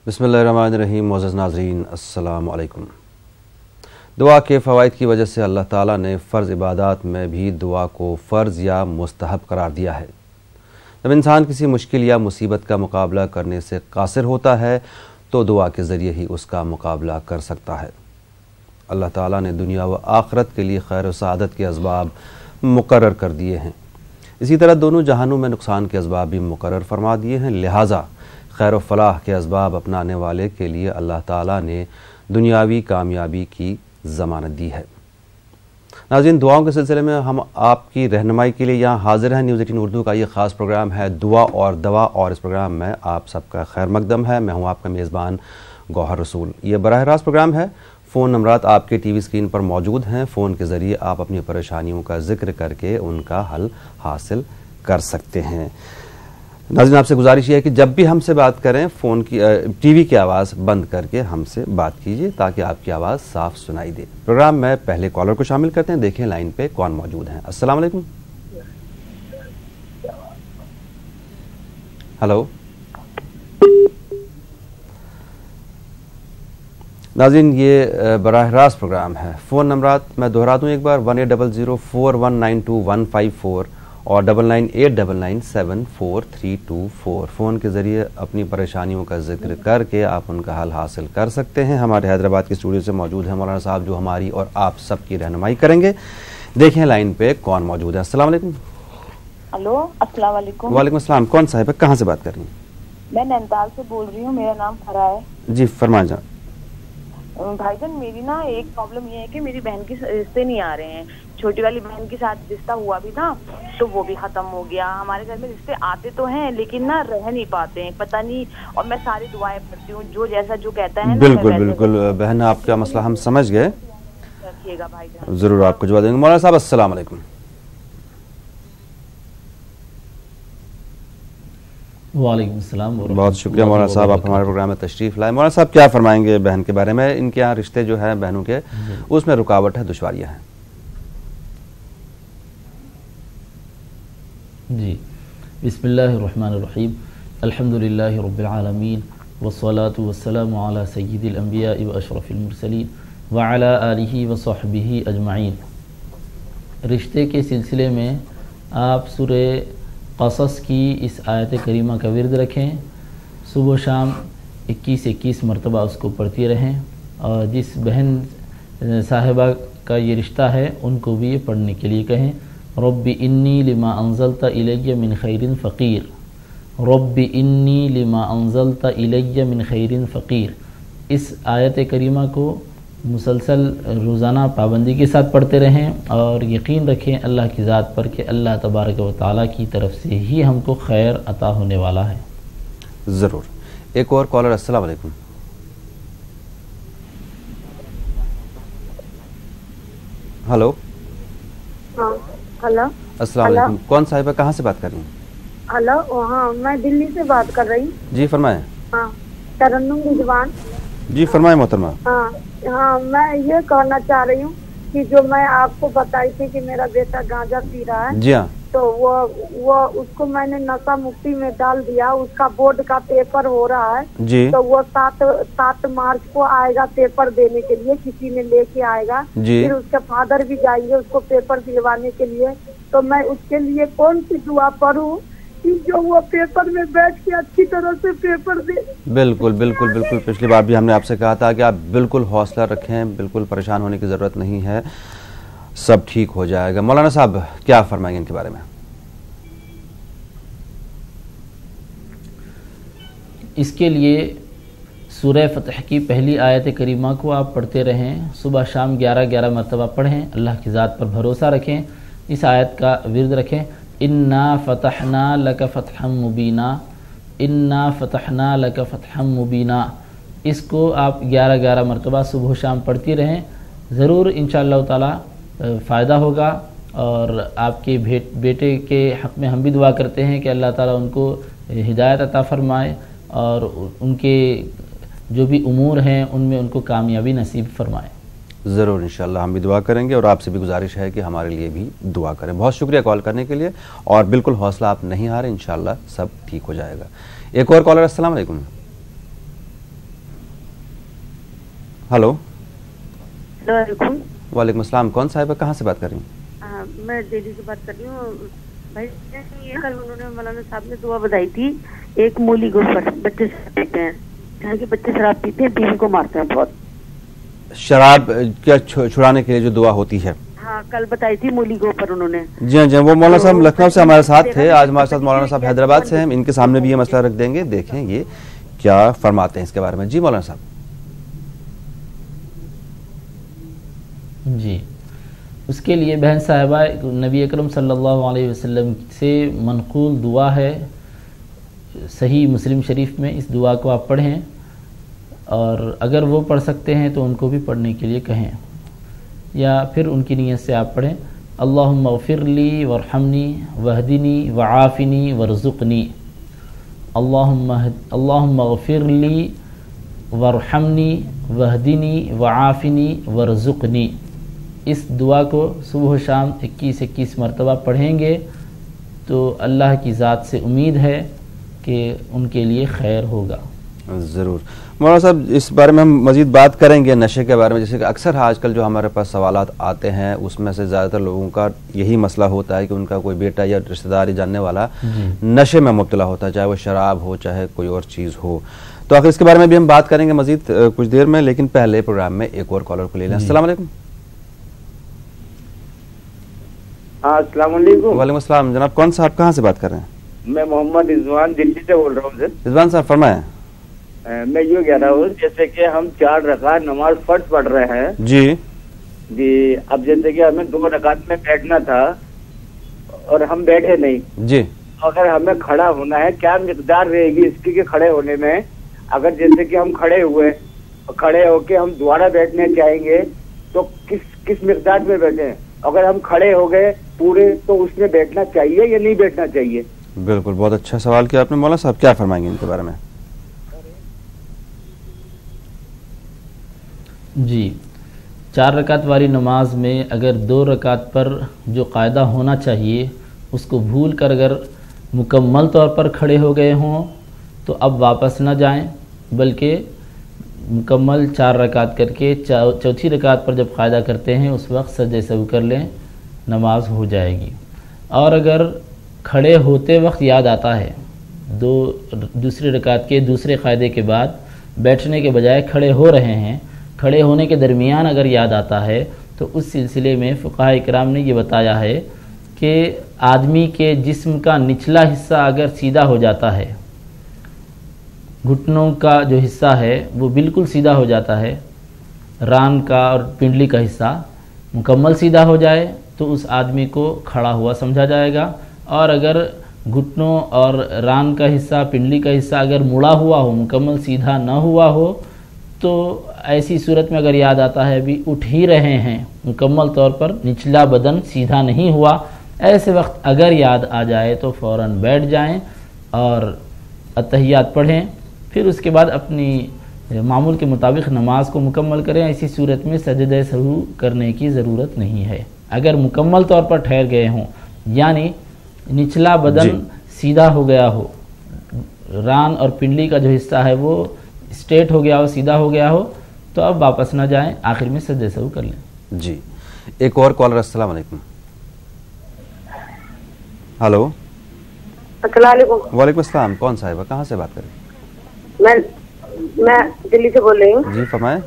बिस्मिल्लाहिर्रहमानिर्रहीम। मुअज़्ज़ज़ नाज़रीन, अस्सलामु अलैकुम। दुआ के फ़वाइद की वजह से अल्लाह ताला ने फ़र्ज़ इबादात में भी दुआ को फ़र्ज़ या मुस्तहब करार दिया है। जब इंसान किसी मुश्किल या मुसीबत का मुकाबला करने से कासिर होता है तो दुआ के ज़रिए ही उसका मुकाबला कर सकता है। अल्लाह ताला ने दुनिया व आखिरत के लिए खैर व सआदत के असबाब मुकर्रर कर दिए हैं। इसी तरह दोनों जहानों में नुकसान के असबाब भी मुकर्रर फरमा दिए हैं। लिहाजा खैर व फलाह के असबाब अपनाने वाले के लिए अल्लाह ताला ने दुनियावी कामयाबी की ज़मानत दी है। नाज़रीन, दुआओं के सिलसिले में हम आपकी रहनुमाई के लिए यहाँ हाज़िर हैं। न्यूज़ 18 उर्दू का ये ख़ास प्रोग्राम है दुआ और दवा, और इस प्रोग्राम में आप सबका खैर मकदम है। मैं हूँ आपका मेज़बान गौहर रसूल। ये बराह रास्त प्रोग्राम है। फ़ोन नंबरात आपके टीवी स्क्रीन पर मौजूद हैं। फ़ोन के ज़रिए आप अपनी परेशानियों का ज़िक्र करके उनका हल हासिल कर सकते हैं। नाज़रीन, आपसे गुजारिश है कि जब भी हमसे बात करें फ़ोन की टीवी की आवाज़ बंद करके हमसे बात कीजिए ताकि आपकी आवाज़ साफ सुनाई दे। प्रोग्राम में पहले कॉलर को शामिल करते हैं। देखें लाइन पे कौन मौजूद हैं। अस्सलाम वालेकुम। हेलो नाज़रीन, ये बराह रास्त प्रोग्राम है। फ़ोन नंबरात मैं दोहरा दूँ एक बार, 180041922154 और 9989974324। फ़ोन के ज़रिए अपनी परेशानियों का जिक्र करके आप उनका हल हासिल कर सकते हैं। हमारे हैदराबाद के स्टूडियो से मौजूद हैं मौलाना साहब, जो हमारी और आप सबकी रहनुमाई करेंगे। देखें लाइन पे कौन मौजूद है। अस्सलाम वालेकुम। हेलो, अस्सलाम वालेकुम। वालेकुम अस्सलाम। कौन साहिब है, कहाँ से बात कर रही हैं? मैं नैनीताल से बोल रही हूँ, मेरा नाम फरा है। जी फरमाएं जान। भाईजान, मेरी ना एक प्रॉब्लम ये है कि मेरी बहन के रिश्ते नहीं आ रहे हैं। छोटी वाली बहन के साथ रिश्ता हुआ भी था तो वो भी खत्म हो गया। हमारे घर में रिश्ते आते तो हैं लेकिन ना रह नहीं पाते हैं, पता नहीं। और मैं सारी दुआएं पढ़ती हूँ, जो जैसा जो कहता है। बिल्कुल बिल्कुल बहन, आपका मसला हम समझ गए। रखिएगा भाईजान, जरूर आपको जवाब देंगे। मौलाना साहब अस्सलाम वालेकुम। वालेकुम सलाम। बहुत शुक्रिया मौलाना साहब, आप हमारे प्रोग्राम में तशरीफ़ लाए। मौलाना साहब क्या फरमाएंगे बहन के बारे में? इनके यहाँ रिश्ते जो है बहनों के, उसमें रुकावट है, दुश्वारियाँ हैं। जी, बिस्मिल्लाहिर्रहमानिर्रहीम। अल्हम्दुलिल्लाहि रब्बिल आलमीन वस्सलातु वस्सलामु अला सय्यिदिल अंबिया व अशरफिल मुरसलीन व अला आलिहि व सहबिही अजमाइन। रिश्ते के सिलसिले में आप सूरह क़सस की इस आयत करीमा का विर्द रखें। सुबह शाम 21 मरतबा उसको पढ़ती रहें। और जिस बहन साहिबा का ये रिश्ता है उनको भी ये पढ़ने के लिए कहें। रब्बी इन्नी लिमा अंज़लता इलैया मिन खैरिन फ़क़ीर, रब्बी इन्नी लिमा अंज़लता इलैया मिन खैरिन फ़क़ीर। इस आयत करीमा को मुसलसल रोज़ाना पाबंदी के साथ पढ़ते रहें और यकीन रखें अल्लाह की ज़ात पर कि अल्लाह तबारक व तआला की तरफ से ही हमको खैर अता होने वाला है। ज़रूर। एक और कॉलर। अस्सलाम वालेकुम। हेलो। हाँ, हेलो। अस्सलाम वालेकुम। कौन साहिबा, कहाँ से बात कर रही हैं? हेलो, हाँ मैं दिल्ली से बात कर रही हूँ। जी फरमाएं। हाँ, तरन्नुम रिजवान। जी फरमाएं मोहतरमा। हाँ हाँ, मैं ये कहना चाह रही हूँ कि जो मैं आपको बताई थी कि मेरा बेटा गांजा पी रहा है। जी हाँ। तो वो उसको मैंने नशा मुक्ति में डाल दिया। उसका बोर्ड का पेपर हो रहा है जी। तो वो 7 मार्च को आएगा पेपर देने के लिए, किसी ने लेके आएगा जी। फिर उसके फादर भी जाएंगे उसको पेपर दिलवाने के लिए। तो मैं उसके लिए कौन सी दुआ पढ़ूं कि जो वो पेपर में बैठ के अच्छी तरह से पेपर दे? बिल्कुल बिल्कुल बिल्कुल। पिछली बार भी हमने आपसे कहा था कि आप बिल्कुल हौसला रखें, बिल्कुल परेशान होने की ज़रूरत नहीं है, सब ठीक हो जाएगा। मौलाना साहब क्या फरमाएंगे इनके बारे में? इसके लिए सूरह फतह की पहली आयत करीमा को आप पढ़ते रहें। सुबह शाम 11 मरतबा पढ़ें। अल्लाह की ज़ात पर भरोसा रखें। इस आयत का विर्द रखें। इन्ना फ़तहना लक फ़तहम मुबीना, इन्ना फ़तहना लक फ़तहम मुबीना। इसको आप 11 मरतबा सुबह शाम पढ़ती रहें। ज़रूर इंशाअल्लाह ताला फ़ायदा होगा। और आपके बेटे के हक़ में हम भी दुआ करते हैं कि अल्लाह ताला उनको हिदायत अता फ़रमाए और उनके जो भी उमूर हैं उनमें उनको कामयाबी नसीब फ़रमाए। ज़रूर इंशाअल्लाह हम भी दुआ करेंगे और आपसे भी गुजारिश है कि हमारे लिए भी दुआ करें। बहुत शुक्रिया कॉल करने के लिए और बिल्कुल हौसला आप नहीं हारें, इंशाअल्लाह सब ठीक हो जाएगा। एक और कॉलर। अस्सलाम वालेकुम। हेलो। वालेकुम। वालेकुम अस्सलाम। कौन साहिबा, कहाँ से बात कर रही हैं? मैं दिल्ली से बात कर रही हूँ भाई। ये कल उन्होंने मौलाना साहब ने दुआ बताई थी, एक मूली के ऊपर बच्चे शराब पीते हैं, जहाँ के बच्चे शराब पीते हैं बीवी को मारते हैं बहुत। शराब क्या छुड़ाने के लिए जो दुआ होती है? हाँ, कल बताई थी मूली के ऊपर उन्होंने। जी हाँ जी, वो मौलाना साहब लखनऊ से हमारे साथ थे, आज हमारे साथ मौलाना साहब हैदराबाद से हैं। इनके सामने भी ये मसला रख देंगे, देखें ये क्या फरमाते हैं इसके बारे में। जी मौलाना साहब। जी, उसके लिए बहन साहिबा नबी अकरम सल्लल्लाहु अलैहि वसल्लम से मनक़ूल दुआ है, सही मुस्लिम शरीफ में इस दुआ को आप पढ़ें, और अगर वो पढ़ सकते हैं तो उनको भी पढ़ने के लिए कहें, या फिर उनकी नीयत से आप पढ़ें अल्लाहुम्मा ग़फ़िरली वरहमनी वहदिनी वआफ़िनी वरज़ुक़नी। अल्लाहुम्मा ग़फ़िरली वरहमनी वहदिनी वआफ़िनी वरज़ुक़नी। इस दुआ को सुबह शाम 21-21 मरतबा पढ़ेंगे तो अल्लाह की ज़ात से उम्मीद है कि उनके लिए खैर होगा। ज़रूर मौलाना साहब, इस बारे में हम मज़ीद बात करेंगे, नशे के बारे में। जैसे कि अक्सर आजकल जो हमारे पास सवालात आते हैं उसमें से ज़्यादातर लोगों का यही मसला होता है कि उनका कोई बेटा या रिश्तेदार या जानने वाला नशे में मुब्तला होता है, चाहे वो शराब हो चाहे कोई और चीज़ हो। तो आखिर इसके बारे में भी हम बात करेंगे मज़ीद कुछ देर में, लेकिन पहले प्रोग्राम में एक और कॉलर को ले लें। अस्सलाम वालेकुम। अस्सलाम वालेकुम। वालेकुम अस्सलाम। जनाब कौन सा, आप कहाँ से बात कर रहे हैं? मैं मोहम्मद रिजवान दिल्ली से बोल रहा हूँ सर। रिजवान साहब फरमाएं। मैं यूँ कह रहा हूँ, जैसे कि हम 4 रकात नमाज फर्ज पढ़ रहे हैं जी जी, अब जैसे कि हमें 2 रकात में बैठना था और हम बैठे नहीं जी, अगर हमें खड़ा होना है, क्या मिकदार रहेगी इसकी कि खड़े होने में? अगर जैसे कि हम खड़े हुए, खड़े होके हम दोबारा बैठने चाहेंगे तो किस मिकदार में बैठे? अगर हम खड़े हो गए पूरे तो उसमें बैठना चाहिए या नहीं बैठना चाहिए? बिल्कुल, बहुत अच्छा सवाल किया आपने। मौलाना साहब क्या फरमाएंगे इनके बारे में? जी, 4 रकात वाली नमाज में अगर 2 रकात पर जो कायदा होना चाहिए उसको भूल कर अगर मुकम्मल तौर पर खड़े हो गए हों तो अब वापस ना जाएं, बल्कि मुकम्मल 4 रकात करके चौथी रकात पर जब कायदा करते हैं उस वक्त सजदे सहू कर लें, नमाज हो जाएगी। और अगर खड़े होते वक्त याद आता है, दूसरी रकात के दूसरे कायदे के बाद बैठने के बजाय खड़े हो रहे हैं, खड़े होने के दरमियान अगर याद आता है तो उस सिलसिले में फ़ुक़हा इकराम ने ये बताया है कि आदमी के जिस्म का निचला हिस्सा अगर सीधा हो जाता है, घुटनों का जो हिस्सा है वो बिल्कुल सीधा हो जाता है, रान का और पिंडली का हिस्सा मुकम्मल सीधा हो जाए तो उस आदमी को खड़ा हुआ समझा जाएगा। और अगर घुटनों और रान का हिस्सा, पिंडली का हिस्सा अगर मुड़ा हुआ हो, मुकम्मल सीधा ना हुआ हो, तो ऐसी सूरत में अगर याद आता है अभी उठ ही रहे हैं, मुकम्मल तौर पर निचला बदन सीधा नहीं हुआ, ऐसे वक्त अगर याद आ जाए तो फ़ौरन बैठ जाएं और अत्तहियात पढ़ें, फिर उसके बाद अपनी मामूल के मुताबिक नमाज को मुकम्मल करें। ऐसी सूरत में सजदे सहू करने की ज़रूरत नहीं है। अगर मुकम्मल तौर पर ठहर गए हों, यानी निचला बदन सीधा हो गया हो, रान और पिंडली का जो हिस्सा है वो स्ट्रेट हो गया हो, सीधा हो गया हो, तो अब वापस ना जाएं, आखिर में सजदे सहू कर लें। जी, एक और कॉलर। अस्सलाम वालेकुम। हेलो। वालेकुम अस्सलाम। कौन साहिबा, कहाँ से बात कर रही हैं? मैं दिल्ली से बोल रही हूँ। जी फरमाएं।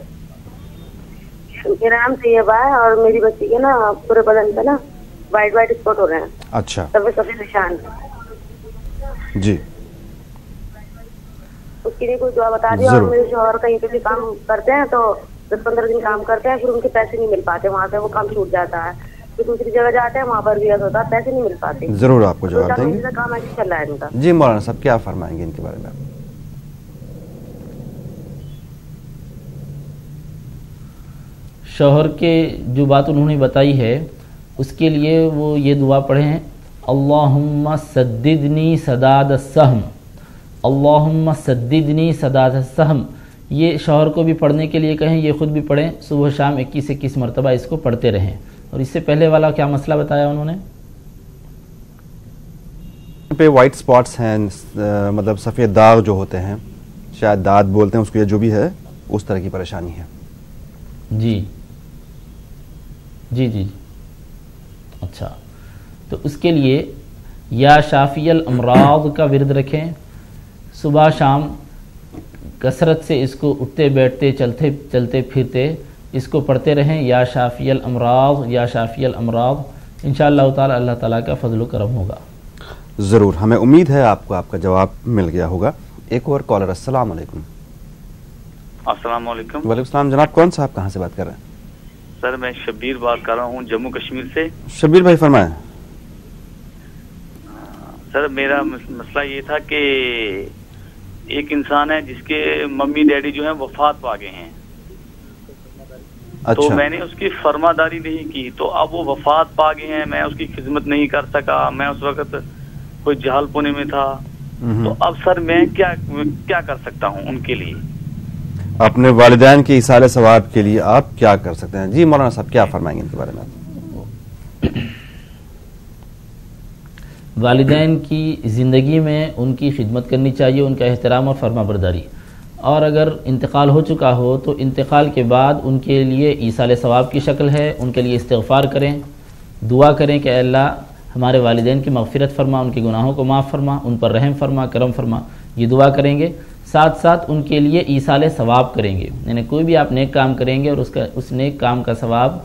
मेरा नाम तैयबा है और मेरी बच्ची के ना पूरे बदन पे ना वाइट स्पॉट हो रहे हैं। अच्छा। सफेद निशान। जी, उसके लिए कोई दुआ बता दिया। और मेरे शौहर कहीं पे भी काम करते हैं तो 10-15 दिन काम करते हैं, फिर उनके पैसे नहीं मिल पाते, वहाँ से वो काम छूट जाता है, फिर दूसरी जगह जाते हैं, वहाँ पर भी ऐसा होता है, पैसे नहीं मिल पाते। जरूर आपको जवाब देंगे। तो काम ऐसे चल रहा है इनका। जी मौलाना साहब क्या फरमाएंगे इनके बारे में? शौहर के जो बात उन्होंने बताई है उसके लिए वो ये दुआ पढ़ें, अल्लाहुम्मा सद्दिदनी सदाद सहम, अल्लाहुम्मा सद्दिदनी सदाद सहम। ये शौहर को भी पढ़ने के लिए कहें, ये ख़ुद भी पढ़ें, सुबह शाम 21-21 मरतबा इसको पढ़ते रहें। और इससे पहले वाला क्या मसला बताया उन्होंने? पे वाइट स्पॉट्स हैं, मतलब सफ़ेद दाग जो होते हैं, शायद दाद बोलते हैं उसको, ये जो भी है उस तरह की परेशानी है। جی جی جی جی اچھا، تو اس کے لیے یا شافی الامراض کا ورد رکھیں، صبح شام کثرت سے اس کو اٹھتے بیٹھتے چلتے پھرتے اس کو پڑھتے رہیں، یا شافی الامراض یا شافی الامراض، انشاءاللہ تعالی اللہ تعالیٰ کا فضل و کرم ہوگا۔ ضرور، ہمیں امید ہے آپ کو آپ کا جواب مل گیا ہوگا۔ ایک اور کالر، السلام علیکم۔ السلام علیکم۔ وعلیکم السلام جناب، کون صاحب کہاں سے بات کر رہے ہیں؟ سر میں شبیر بات کر رہا ہوں جموں کشمیر سے۔ شبیر بھائی فرمائیں۔ سر میرا مسئلہ یہ تھا کہ ایک انسان ہے جس کے ممی ڈیڈی جو ہیں وفات پا گئے ہیں، تو میں نے اس کی فرماداری نہیں کی، تو اب وہ وفات پا گئے ہیں، میں اس کی خدمت نہیں کر سکا، میں اس وقت کوئی جہل پونے میں تھا، تو اب سر میں کیا کر سکتا ہوں ان کے لیے؟ اپنے والدین کے ایصال ثواب کے لیے آپ کیا کر سکتے ہیں؟ جی مولانا صاحب کیا فرمائیں گے ان کے بارے میں؟ والدین کی زندگی میں ان کی خدمت کرنی چاہیے، ان کا احترام اور فرما برداری، اور اگر انتقال ہو چکا ہو تو انتقال کے بعد ان کے لیے ایصال ثواب کی شکل ہے، ان کے لیے استغفار کریں، دعا کریں کہ اے اللہ ہمارے والدین کی مغفرت فرما، ان کے گناہوں کو معاف فرما، ان پر رحم فرما، کرم فرما، یہ دعا کریں گے۔ ساتھ ساتھ ان کے لیے ایصال ثواب کریں گے، یعنی کوئی بھی آپ نیک کام کریں گے اور اس نیک کام کا ثواب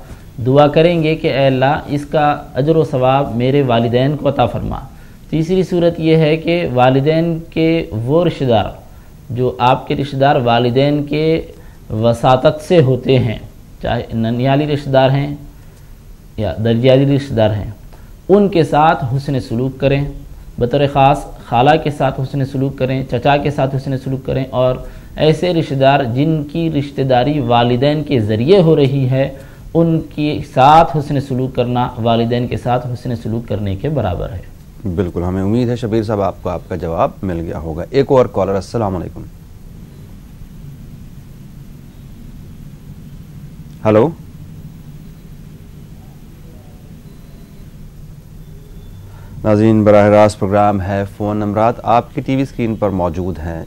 دعا کریں گے کہ اے اللہ اس کا اجر و ثواب میرے والدین کو عطا فرما۔ تیسری صورت یہ ہے کہ والدین کے وہ رشتہ دار جو آپ کے رشتہ دار والدین کے وساطت سے ہوتے ہیں، چاہے ننیالی رشتہ دار ہیں یا درجیالی رشتہ دار ہیں، ان کے ساتھ حسن سلوک کریں، بطور خاص خالہ کے ساتھ حسن سلوک کریں، چچا کے ساتھ حسن سلوک کریں، اور ایسے رشتہ دار جن کی رشتہ داری والدین کے ذریعے ہو رہی ہے ان کے ساتھ حسن سلوک کرنا والدین کے ساتھ حسن سلوک کرنے کے برابر ہے۔ بالکل، ہمیں امید ہے شبیر صاحب آپ کو آپ کا جواب مل گیا ہوگا۔ ایک اور کالر، السلام علیکم۔ ہلو، ناظرین براہ راست پروگرام ہے فون نمبرات آپ کی ٹی وی اسکرین پر موجود ہیں،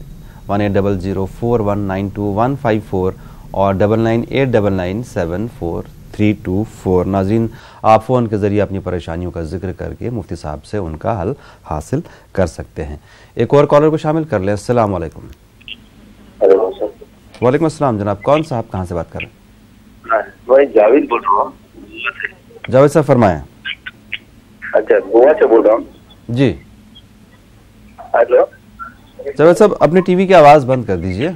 180041925154 اور 9989974324۔ ناظرین آپ فون کے ذریعے اپنی پریشانیوں کا ذکر کر کے مفتی صاحب سے ان کا حل حاصل کر سکتے ہیں۔ ایک اور کالر کو شامل کر لیں، السلام علیکم۔ وعلیکم السلام جناب، کون صاحب کہاں سے بات کر رہے ہیں؟ میں جاوید بول رہا ہوں۔ جاوید صاحب فرمائیں۔ اچھا، گوا سے بول رہا ہوں جی۔ ہیلو جاوید صاحب اپنے ٹی وی کی آواز بند کر دیجئے۔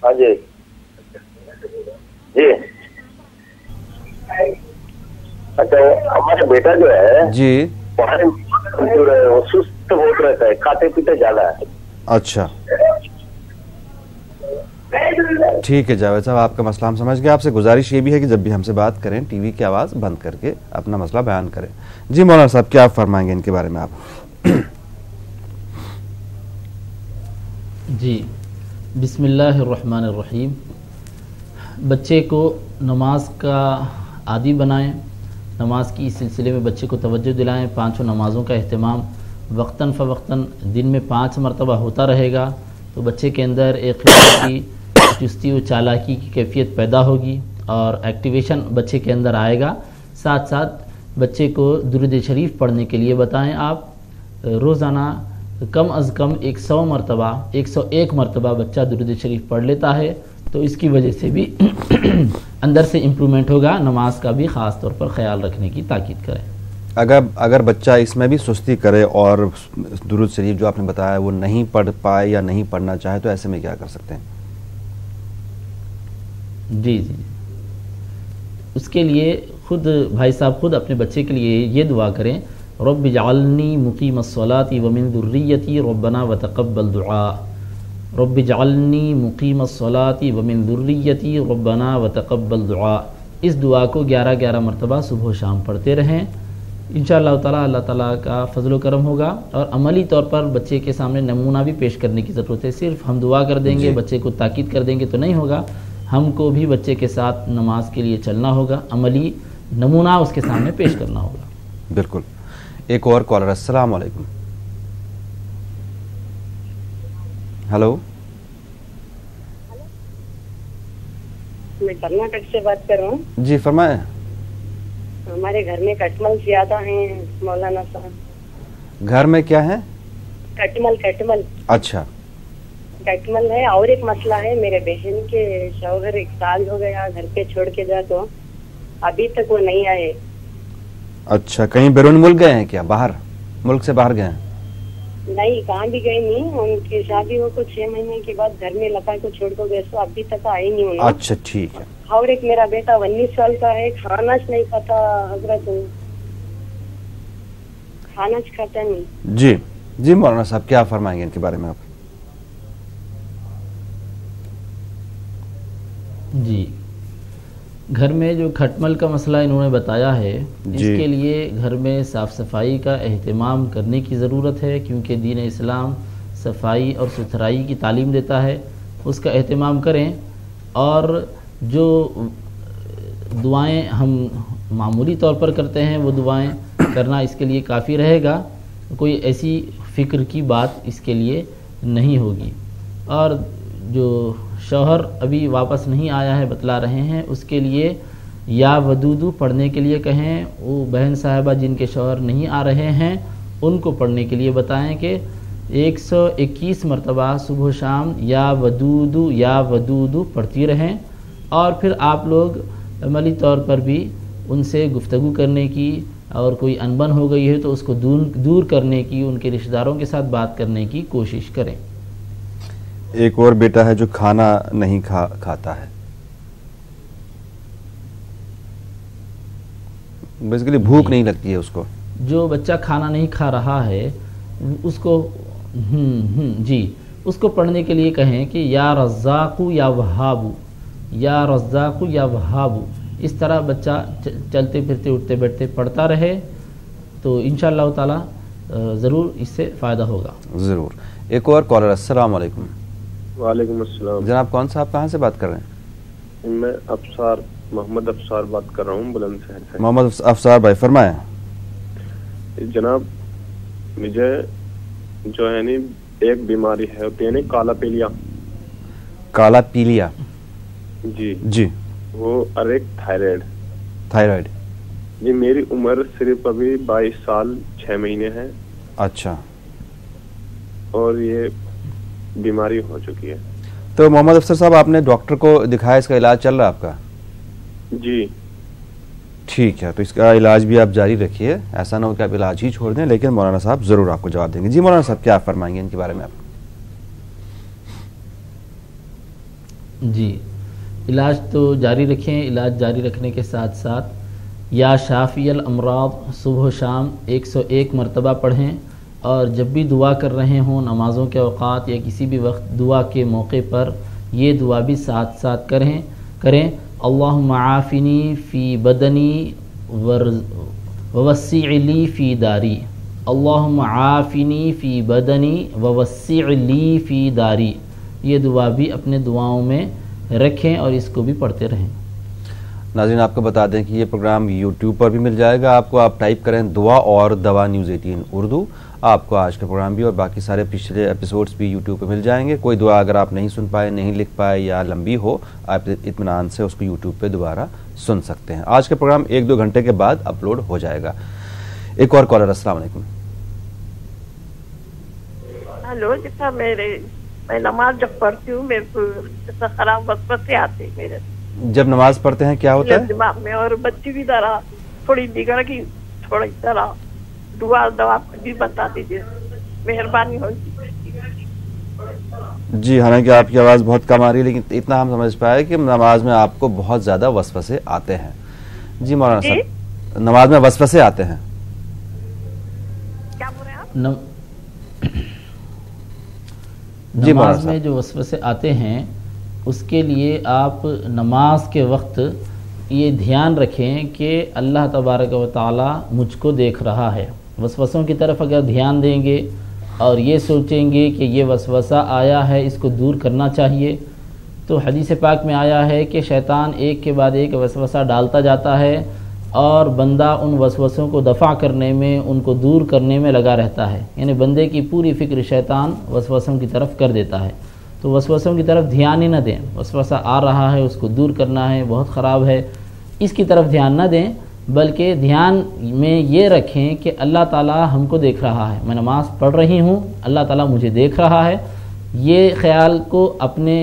ہاں جی جی۔ اچھا، ہمارا بیٹا جو ہے جی وہ سست بہت رہتا ہے، کھاتے پیتے زیادہ ہے۔ اچھا ٹھیک ہے جاوید صاحب، آپ کا مسئلہ ہم سمجھ گئے۔ آپ سے گزارش یہ بھی ہے کہ جب بھی ہم سے بات کریں ٹی وی کی آواز بند کر کے اپنا مسئلہ بیان کریں۔ جی مولانا صاحب کیا فرمائیں گے ان کے بارے میں آپ؟ جی بسم اللہ الرحمن الرحیم۔ بچے کو نماز کا عادی بنائیں، نماز کی اس سلسلے میں بچے کو توجہ دلائیں، پانچوں نمازوں کا اہتمام وقتاً فوقتاً دن میں 5 مرتبہ ہوتا رہے گا تو بچے کے اندر ایک قسم کی چستی و چالاکی کی کیفیت پیدا ہوگی اور ایکٹیویشن بچے کے اندر آئے گا۔ ساتھ ساتھ بچے کو درود شریف پڑھنے کے لیے بتائیں آپ، روزانہ کم از کم 101 مرتبہ بچہ درود شریف پڑھ لیتا ہے تو اس کی وجہ سے بھی اندر سے امپرومنٹ ہوگا۔ نماز کا بھی خاص طور پر خیال رکھنے کی تاکید کریں۔ اگر بچہ اس میں بھی سستی کرے اور درود شریف جو آپ نے بتایا وہ نہیں پڑھ پائے یا نہیں پڑھنا چاہے تو ایسے میں کیا کر سکتے ہیں؟ جی جی، اس کے لیے خود بھائی صاحب خود اپنے بچے کے لیے یہ دعا کریں، رب اجعلنی مقیم الصلاۃ ومن ذریتی ربنا وتقبل دعاء، رب اجعلنی مقیم الصلاۃ ومن ذریتی ربنا وتقبل دعاء۔ اس دعا کو 11 مرتبہ صبح و شام پڑھتے رہیں، انشاءاللہ تعالیٰ اللہ تعالیٰ کا فضل و کرم ہوگا۔ اور عملی طور پر بچے کے سامنے نمونہ بھی پیش کرنے کی ضرورت ہے، صرف ہم دعا کر دیں گے بچے کو تاکید کر دیں گے تو نہیں ہوگا، ہم کو بھی بچے کے ساتھ نماز کے لیے چلنا ہوگا، عملی نمونہ اس کے سامنے پیش کرنا ہوگا۔ بالکل۔ ایک اور کالر، السلام علیکم۔ ہلو मैं कर्नाटक से बात कर रहा हूँ। जी फरमाएं। हमारे घर में कटमल ज्यादा हैं मौलाना साहब। घर में क्या है? कटमल। अच्छा। कटमल है। और एक मसला है, मेरे बहन के शौहर 1 साल हो गया घर पे छोड़ के जा, तो अभी तक वो नहीं आए। अच्छा, कहीं बैरून मुल्क गए हैं क्या? बाहर मुल्क से बाहर गए हैं? नहीं, कहाँ भी गए नहीं। उनकी शादी हो को 6 महीने के बाद घर में लता को छोड़ कर गए, तो अभी तक आए नहीं उन्होंने। अच्छा ठीक है। और एक मेरा बेटा 19 साल का है, खानाच नहीं खाता हजरत, खानाच खाता नहीं। जी मौलाना साहब क्या फरमाएंगे इनके बारे में आप? जी, घर में जो खटमल का मसला इन्होंने बताया है, इसके लिए घर में साफ़ सफाई का एहतमाम करने की ज़रूरत है, क्योंकि दीन इस्लाम सफाई और सुथराई की तालीम देता है। उसका एहतमाम करें, और जो दुआएं हम मामूली तौर पर करते हैं वो दुआएं करना इसके लिए काफ़ी रहेगा, कोई ऐसी फ़िक्र की बात इसके लिए नहीं होगी। और जो शौहर अभी वापस नहीं आया है बतला रहे हैं, उसके लिए या वदूदू पढ़ने के लिए कहें। वो बहन साहिबा जिनके शौहर नहीं आ रहे हैं उनको पढ़ने के लिए बताएं कि 121 मरतबा सुबह शाम या वदूदू पढ़ती रहें। और फिर आप लोग अमली तौर पर भी उनसे गुफ्तगू करने की, और कोई अनबन हो गई है तो उसको दूर करने की, उनके रिश्तेदारों के साथ बात करने की कोशिश करें। एक और बेटा है जो खाना नहीं खाता है, बेसिकली भूख नहीं लगती है उसको। जो बच्चा खाना नहीं खा रहा है उसको जी उसको पढ़ने के लिए कहें कि या रज़्ज़ाक़ु या वहाबू, या रज़्ज़ाक़ु या वहाबू। इस तरह बच्चा चलते फिरते उठते बैठते पढ़ता रहे तो इंशाअल्लाह ताला ज़रूर इससे फ़ायदा होगा। ज़रूर। एक और कॉलर। अस्सलाम वालेकुम। वालेकुम अस्सलाम। जनाब कौन सा, आप कहाँ से बात कर रहे हैं? मैं मोहम्मद अफसार बात कर रहा हूँ बुलंदशहर से। मोहम्मद अफसार भाई फरमाएं। जनाब मुझे जो है नी एक बीमारी है, होती है नी काला पीलिया। जी वो और एक थायराइड। जी मेरी उम्र सिर्फ अभी 22 साल 6 महीने है। अच्छा। और ये बीमारी हो चुकी है। तो मोहम्मद अफसर साहब आपने डॉक्टर को दिखाया, इसका इलाज चल रहा है आपका? जी ठीक है, तो इसका इलाज भी आप जारी रखिए, ऐसा ना हो कि आप इलाज ही छोड़ दें, लेकिन मौलाना साहब जरूर आपको जवाब देंगे। जी मौलाना साहब क्या फरमाएंगे इनके बारे में आप? जी इलाज तो जारी रखें। इलाज जारी रखने के साथ साथ या शाफियल अमराद सुबह शाम 101 मरतबा पढ़ें, और जब भी दुआ कर रहे हों नमाज़ों के औक़ात या किसी भी वक्त दुआ के मौके पर ये दुआ भी साथ साथ करें। अल्लाहुम्मा आफ़िनी फ़ी बदनी ववस्सिअली फ़ी दारी। अल्लाहुम्मा आफ़िनी फ़ी बदनी ववस्सिअली फ़ी दारी। ये दुआ भी अपने दुआओं में रखें और इसको भी पढ़ते रहें। नाज़रीन आपको बता दें कि ये प्रोग्राम YouTube पर भी मिल जाएगा आपको। आप टाइप करें दुआ और दवा न्यूज़ 18 उर्दू, आपको आज का प्रोग्राम भी और बाकी सारे पिछले एपिसोड्स भी YouTube पर मिल जाएंगे। कोई दुआ अगर आप नहीं सुन पाए, नहीं लिख पाए या लंबी हो, आप इत्मीनान से उसको YouTube पे दोबारा सुन सकते हैं। आज का प्रोग्राम 1-2 घंटे के बाद अपलोड हो जाएगा। एक और कॉलर। अस्सलाम वालेकुम। हेलो, जितना मैं नमाज जब पढ़ती हूँ मेरे को खराब वसवसे आते हैं मेरे। जब नमाज पढ़ते हैं क्या होता है? दिमाग में, और बच्ची भी तरह थोड़ी बिगड़ गई, थोड़ी तरह दुआ दवा भी बता दीजिए, मेहरबानी होगी। जी हालांकि आपकी आवाज़ बहुत कम आ रही है, लेकिन इतना हम समझ पाए कि नमाज में आपको बहुत ज़्यादा वसवसे आते हैं। जी मौलाना साहब, नमाज में वसवसे आते हैं? क्या बोल रहे हैं आप? नमाज में जो वसवसे आते हैं उसके लिए आप नमाज के वक्त ये ध्यान रखें कि अल्लाह तबारक व तआला मुझको देख रहा है। वसवसों की तरफ अगर ध्यान देंगे और ये सोचेंगे कि ये वसवसा आया है, इसको दूर करना चाहिए, तो हदीस पाक में आया है कि शैतान एक के बाद एक वसवसा डालता जाता है और बंदा उन वसवसों को दफ़ा करने में, उनको दूर करने में लगा रहता है। यानी बंदे की पूरी फ़िक्र शैतान वसवसों की तरफ कर देता है। تو وسوسوں کی طرف دھیان ہی نہ دیں. وسوسہ آ رہا ہے، اس کو دور کرنا ہے، بہت خراب ہے، اس کی طرف دھیان نہ دیں، بلکہ دھیان میں یہ رکھیں کہ اللہ تعالیٰ ہم کو دیکھ رہا ہے، میں نماز پڑھ رہی ہوں، اللہ تعالیٰ مجھے دیکھ رہا ہے. یہ خیال کو اپنے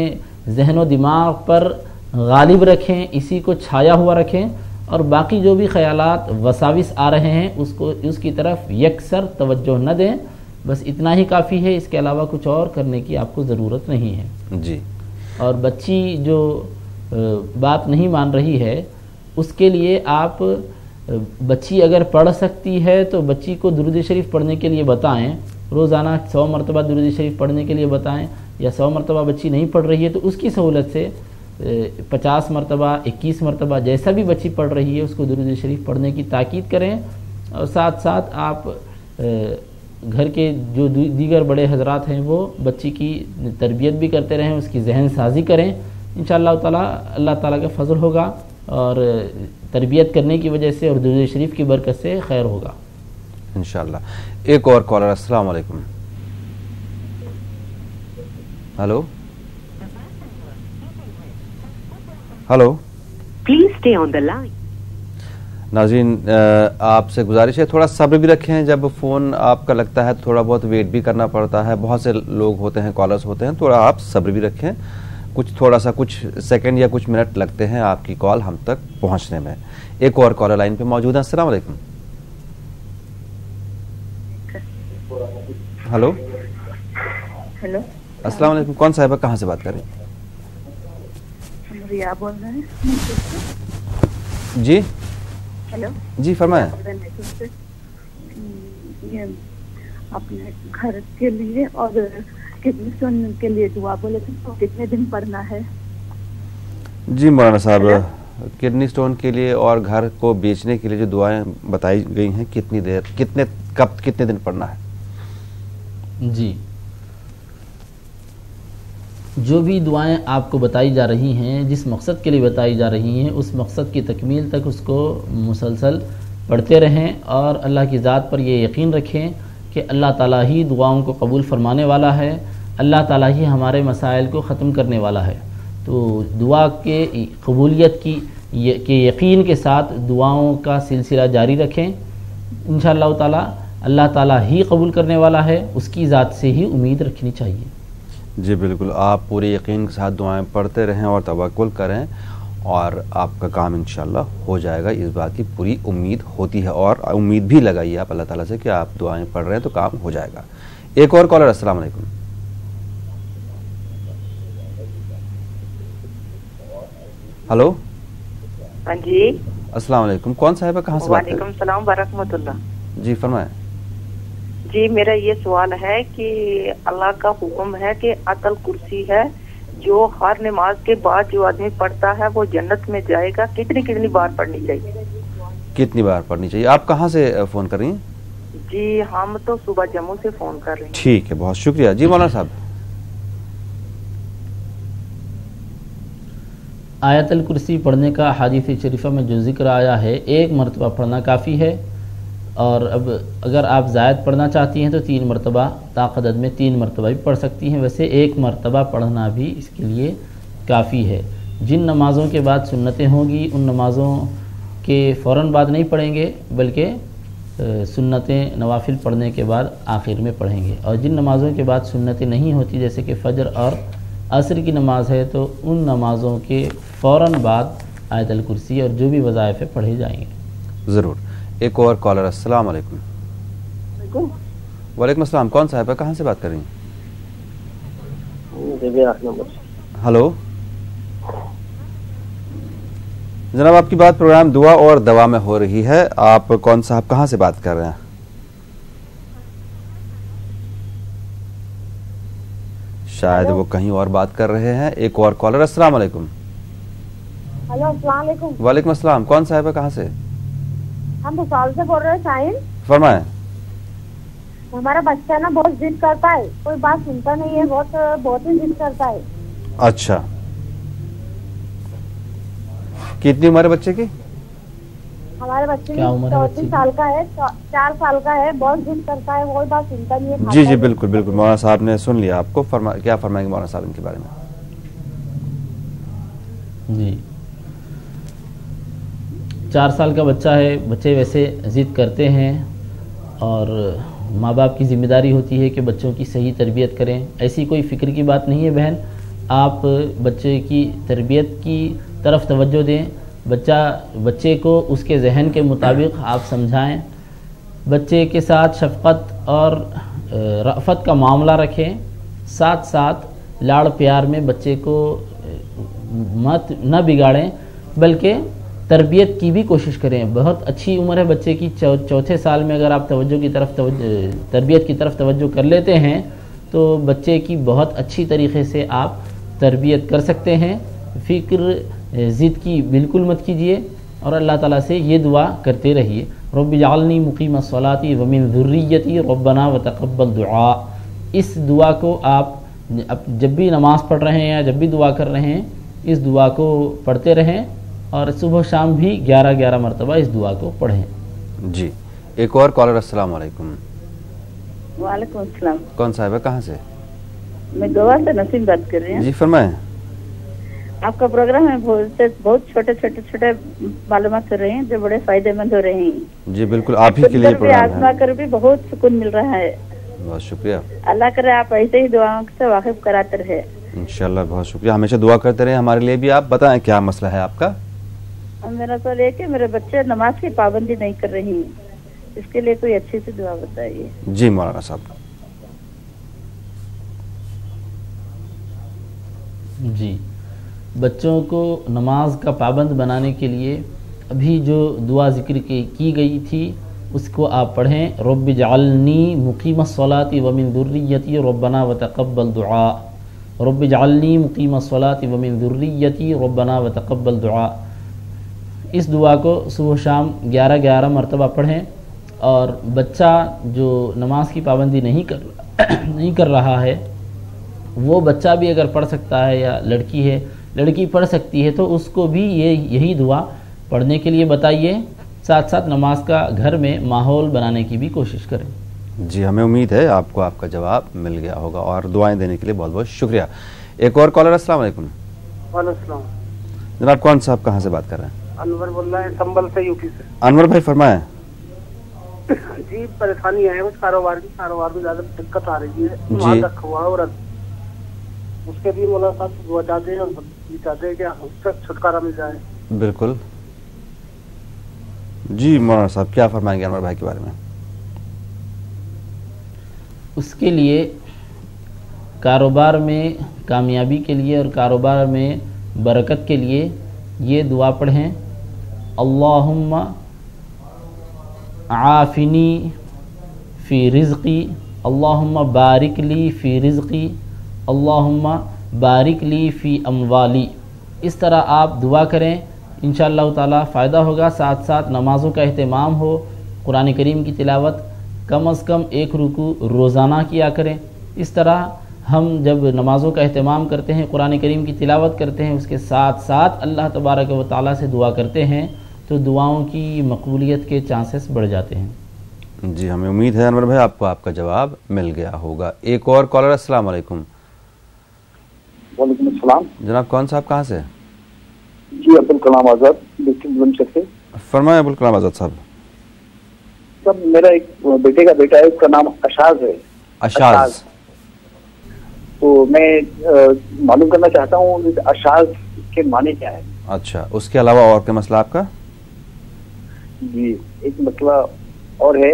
ذہن و دماغ پر غالب رکھیں، اسی کو چھایا ہوا رکھیں، اور باقی جو بھی خیالات وساوس آ رہے ہیں اس کی طرف یکسر توجہ نہ دیں. بس اتنا ہی کافی ہے، اس کے علاوہ کچھ اور کرنے کی آپ کو ضرورت نہیں ہے. جی. اور بچی جو بات نہیں مان رہی ہے اس کے لیے آپ، بچی اگر پڑھ سکتی ہے تو بچی کو درود شریف پڑھنے کے لیے بتائیں، روزانہ 100 مرتبہ درود شریف پڑھنے کے لیے بتائیں، یا 100 مرتبہ بچی نہیں پڑھ رہی ہے تو اس کی سہولت سے 50 مرتبہ 21 مرتبہ جیسا بھی بچی پڑھ رہی ہے اس کو درود شریف پڑھنے کی تاکید کریں. اور ساتھ ساتھ آپ گھر کے جو دیگر بڑے حضرات ہیں وہ بچی کی تربیت بھی کرتے رہیں، اس کی ذہن سازی کریں. انشاءاللہ تعالی اللہ تعالیٰ کا فضل ہوگا اور تربیت کرنے کی وجہ سے اور درود شریف کی برکت سے خیر ہوگا انشاءاللہ. ایک اور کالر. السلام علیکم. Hello hello. Please stay on the line. ناظرین آپ سے گزارش ہے تھوڑا صبر بھی رکھیں، جب فون آپ کا لگتا ہے تھوڑا بہت ویٹ بھی کرنا پڑتا ہے، بہت سے لوگ ہوتے ہیں کالرز ہوتے ہیں، تھوڑا آپ صبر بھی رکھیں، تھوڑا سا کچھ سیکنڈ یا کچھ منٹ لگتے ہیں آپ کی کال ہم تک پہنچنے میں. ایک اور کالر لائن پہ موجود ہے. السلام علیکم. Hello hello. السلام علیکم. کون صاحبہ کہاں سے بات کر رہے ہیں؟ ریا بول رہے ہیں. جی ہلو. جی فرمائیں. اپنے گھر کے لیے اور کڈنی اسٹون کے لیے دعا بولے تھے تو کتنے دن پڑھنا ہے؟ جی مولانا صاحب، کڈنی اسٹون کے لیے اور گھر کو بیچنے کے لیے جو دعائیں بتائی گئی ہیں کتنی دیر، کتنے دن پڑھنا ہے؟ جی، جو بھی دعائیں آپ کو بتائی جا رہی ہیں، جس مقصد کے لیے بتائی جا رہی ہیں، اس مقصد کی تکمیل تک اس کو مسلسل پڑھتے رہیں اور اللہ کی ذات پر یہ یقین رکھیں کہ اللہ تعالیٰ ہی دعاؤں کو قبول فرمانے والا ہے، اللہ تعالیٰ ہی ہمارے مسائل کو ختم کرنے والا ہے. تو دعا کے قبولیت کے یقین کے ساتھ دعاؤں کا سلسلہ جاری رکھیں. انشاءاللہ تعالیٰ اللہ تعالیٰ ہی قبول کرنے والا ہے، اس کی ذات سے ہی امید رکھنی چاہیے. جی بالکل، آپ پورے یقین کے ساتھ دعائیں پڑھتے رہیں اور توکل کریں اور آپ کا کام انشاءاللہ ہو جائے گا، اس بات کی پوری امید ہوتی ہے. اور امید بھی لگائیے آپ اللہ تعالیٰ سے کہ آپ دعائیں پڑھ رہے ہیں تو کام ہو جائے گا. ایک اور کالر. السلام علیکم. ہلو. ہاں جی السلام علیکم. کون صاحبہ کہاں سے بات کر رہے ہیں؟ وعلیکم السلام ورحمۃ اللہ. جی فرمائیں. جی میرا یہ سوال ہے کہ اللہ کا حکم ہے کہ آیت الکرسی ہے جو ہر نماز کے بعد جو آدمی پڑھتا ہے وہ جنت میں جائے گا، کتنی بار پڑھنی چاہیے؟ کتنی بار پڑھنی چاہیے؟ آپ کہاں سے فون کر رہی ہیں؟ جی ہم تو صبح جموں سے فون کر رہے ہیں. ٹھیک ہے، بہت شکریہ. جی مولانا صاحب. آیت الکرسی پڑھنے کا حدیث شریفہ میں جو ذکر آیا ہے 1 مرتبہ پڑھنا کافی ہے، اور اب اگر آپ زائد پڑھنا چاہتی ہیں تو 3 مرتبہ طاقت میں 3 مرتبہ بھی پڑھ سکتی ہیں. ویسے 1 مرتبہ پڑھنا بھی اس کے لیے کافی ہے. جن نمازوں کے بعد سنتیں ہوں گی ان نمازوں کے فوراً بعد نہیں پڑھیں گے، بلکہ سنتیں نوافل پڑھنے کے بعد آخر میں پڑھیں گے. اور جن نمازوں کے بعد سنتیں نہیں ہوتی جیسے کہ فجر اور عصر کی نماز ہے تو ان نمازوں کے فوراً بعد آیت الکرسی اور جو بھی وظائف پڑھے جائیں گے. ضرور. ایک اور کالر. السلام علیکم. وعلیکم السلام. کون صاحب ہے کہاں سے بات کر رہی ہیں؟ ہلو جناب، آپ کی بات پروگرام دعا اور دوا میں ہو رہی ہے. آپ کون صاحب کہاں سے بات کر رہے ہیں؟ شاید وہ کہیں اور بات کر رہے ہیں. ایک اور کالر. السلام علیکم. ہلو السلام علیکم. وعلیکم السلام. کون صاحب ہے کہاں سے؟ ہم بسال سے بول رہے ہیں. شاہین فرمائیں. ہمارا بچہ نا بہت ضد کرتا ہے، کوئی بات سنتا نہیں ہے، بہت ہی ضد کرتا ہے. اچھا، کتنی عمر ہے بچے کی؟ हमारे बच्चे 34 साल का है, 4 साल का है, बहुत जिद करता है, कोई बात सुनता नहीं है। जी जी बिल्कुल बिल्कुल, मौलाना साहब ने सुन लिया आपको। क्या फरमाएंगे मौलाना साहब इनके बारे में? जी, 4 साल का बच्चा है, बच्चे वैसे ज़िद करते हैं और माँ बाप की ज़िम्मेदारी होती है कि बच्चों की सही तरबियत करें। ऐसी कोई फ़िक्र की बात नहीं है बहन, आप बच्चे की तरबियत की तरफ तवज्जो दें, बच्चे को उसके जहन के मुताबिक आप समझाएं, बच्चे के साथ शफ़क़त और रफ़त का मामला रखें, साथ साथ लाड़ प्यार में बच्चे को मत न बिगाड़ें, बल्कि तरबियत की भी कोशिश करें। बहुत अच्छी उम्र है बच्चे की, चौथे साल में अगर आप तरबियत की तरफ तवज्जो कर लेते हैं तो बच्चे की बहुत अच्छी तरीक़े से आप तरबियत कर सकते हैं। फ़िक्र ज़िद की बिल्कुल मत कीजिए और अल्लाह ताला से ये दुआ करते रहिए, रब्बि जअलनी मुक़ीमस्सलाती व मिन ज़ुर्रिय्यती रब्बना व तक़ब्बल दुआ। इस दुआ को आप जब भी नमाज़ पढ़ रहे हैं या जब भी दुआ कर रहे हैं, इस दुआ को पढ़ते रहें और सुबह शाम भी 11-11 मरतबा इस दुआ को पढ़ें। जी, एक और कॉलर। अस्सलाम वालेकुम। वालेकुम अस्सलाम। कौन साहब है, कहाँ से? मैं गोवा से नसीम बात कर रही हूँ। जी फरमाएं। आपका प्रोग्राम है, बहुत छोटे मालूमात कर रहे हैं जो बड़े फायदेमंद हो रहे हैं। जी बिल्कुल, आप ही के लिए प्रोग्राम है। आजमा कर भी बहुत सुकून मिल रहा है। बहुत शुक्रिया। अल्लाह करे आप ऐसे ही दुआओं से वाकिफ कराते रहे। इंशाल्लाह, बहुत शुक्रिया। हमेशा दुआ करते रहे हमारे लिए भी। आप बताएं क्या मसला है आपका? मेरा सवाल है कि मेरे बच्चे नमाज की पाबंदी नहीं कर रही हैं, इसके लिए कोई अच्छी सी दुआ बताइए। जी मौलाना साहब। जी, बच्चों को नमाज का पाबंद बनाने के लिए अभी जो दुआ ज़िक्र की गई थी उसको आप पढ़ें, रब्बि जअलनी मुक़ीमस्सलाती व मिन ज़ुर्रिय्यती रब्बना व तक़ब्बल दुआ। रब्बि जअलनी मुक़ीमस्सलाती व मिन ज़ुर्रिय्यती रब्बना व तक़ब्बल दुआ। इस दुआ को सुबह शाम 11-11 मरतबा पढ़ें। और बच्चा जो नमाज की पाबंदी नहीं कर रहा है, वो बच्चा भी अगर पढ़ सकता है, या लड़की पढ़ सकती है, तो उसको भी यही दुआ पढ़ने के लिए बताइए। साथ साथ नमाज का घर में माहौल बनाने की भी कोशिश करें। जी, हमें उम्मीद है आपको आपका जवाब मिल गया होगा और दुआएं देने के लिए बहुत बहुत शुक्रिया। एक और कॉलर। अस्सलाम वालेकुम। वालेकुम। जनाब कौन साहब, कहाँ से बात कर रहे हैं? अनवर बोल रहे हैं, संबल से, यूपी से। अनवर भाई फरमाएं। जी, परेशानी है कुछ कारोबार में ज्यादा दिक्कत आ रही है, माल रखा हुआ है और उसके लिए मौलाना साहब दुआ चाहते हैं और चाहते हैं कि उससे छुटकारा मिल जाए। बिल्कुल जी मौलाना साहब, क्या फरमाएंगे अनवर भाई के बारे में? उसके लिए कारोबार में कामयाबी के लिए और कारोबार में बरकत के लिए ये दुआ पढ़ें, अल्लाहुम्मा आफिनी फ़ी रिज़्क़ी, अल्लाहुम्मा बारिक ली फ़ी रिज़्क़ी, अल्लाहुम्मा बारिक ली फ़ी अमवाली। इस तरह आप दुआ करें, इंशाअल्लाह ताला फ़ायदा होगा। साथ साथ नमाज़ों का अहतमाम हो, कुरान करीम की तिलावत कम अज़ कम 1 रुकू रोज़ाना किया करें। इस तरह हम जब नमाज़ों का अहतमाम करते हैं, कुरान करीम की तिलावत करते हैं, उसके साथ साथ अल्लाह तबारक व तआला से दुआ करते हैं, तो दुआओं की मकबूलियत के चांसेस बढ़ जाते हैं। जी, हमें उम्मीद है अनवर भाई आपको आपका जवाब मिल गया होगा। एक और कॉलर। अस्सलाम वालेकुम। वालेकुम अस्सलाम। जनाब कौन साहब, कहाँ से? जी, अब्दुल कलाम आज़ाद, डिस्ट्रिक्ट बुलंदशहर से। फरमाएं अब्दुल कलाम आज़ाद साहब। सब मेरा एक बेटे का बेटा है, उसका नाम अशाज है। अशाज। तो मैं मालूम करना चाहता हूँ अशाज के माने क्या है। अच्छा, उसके अलावा और क्या मसला आपका? जी, एक मसला और है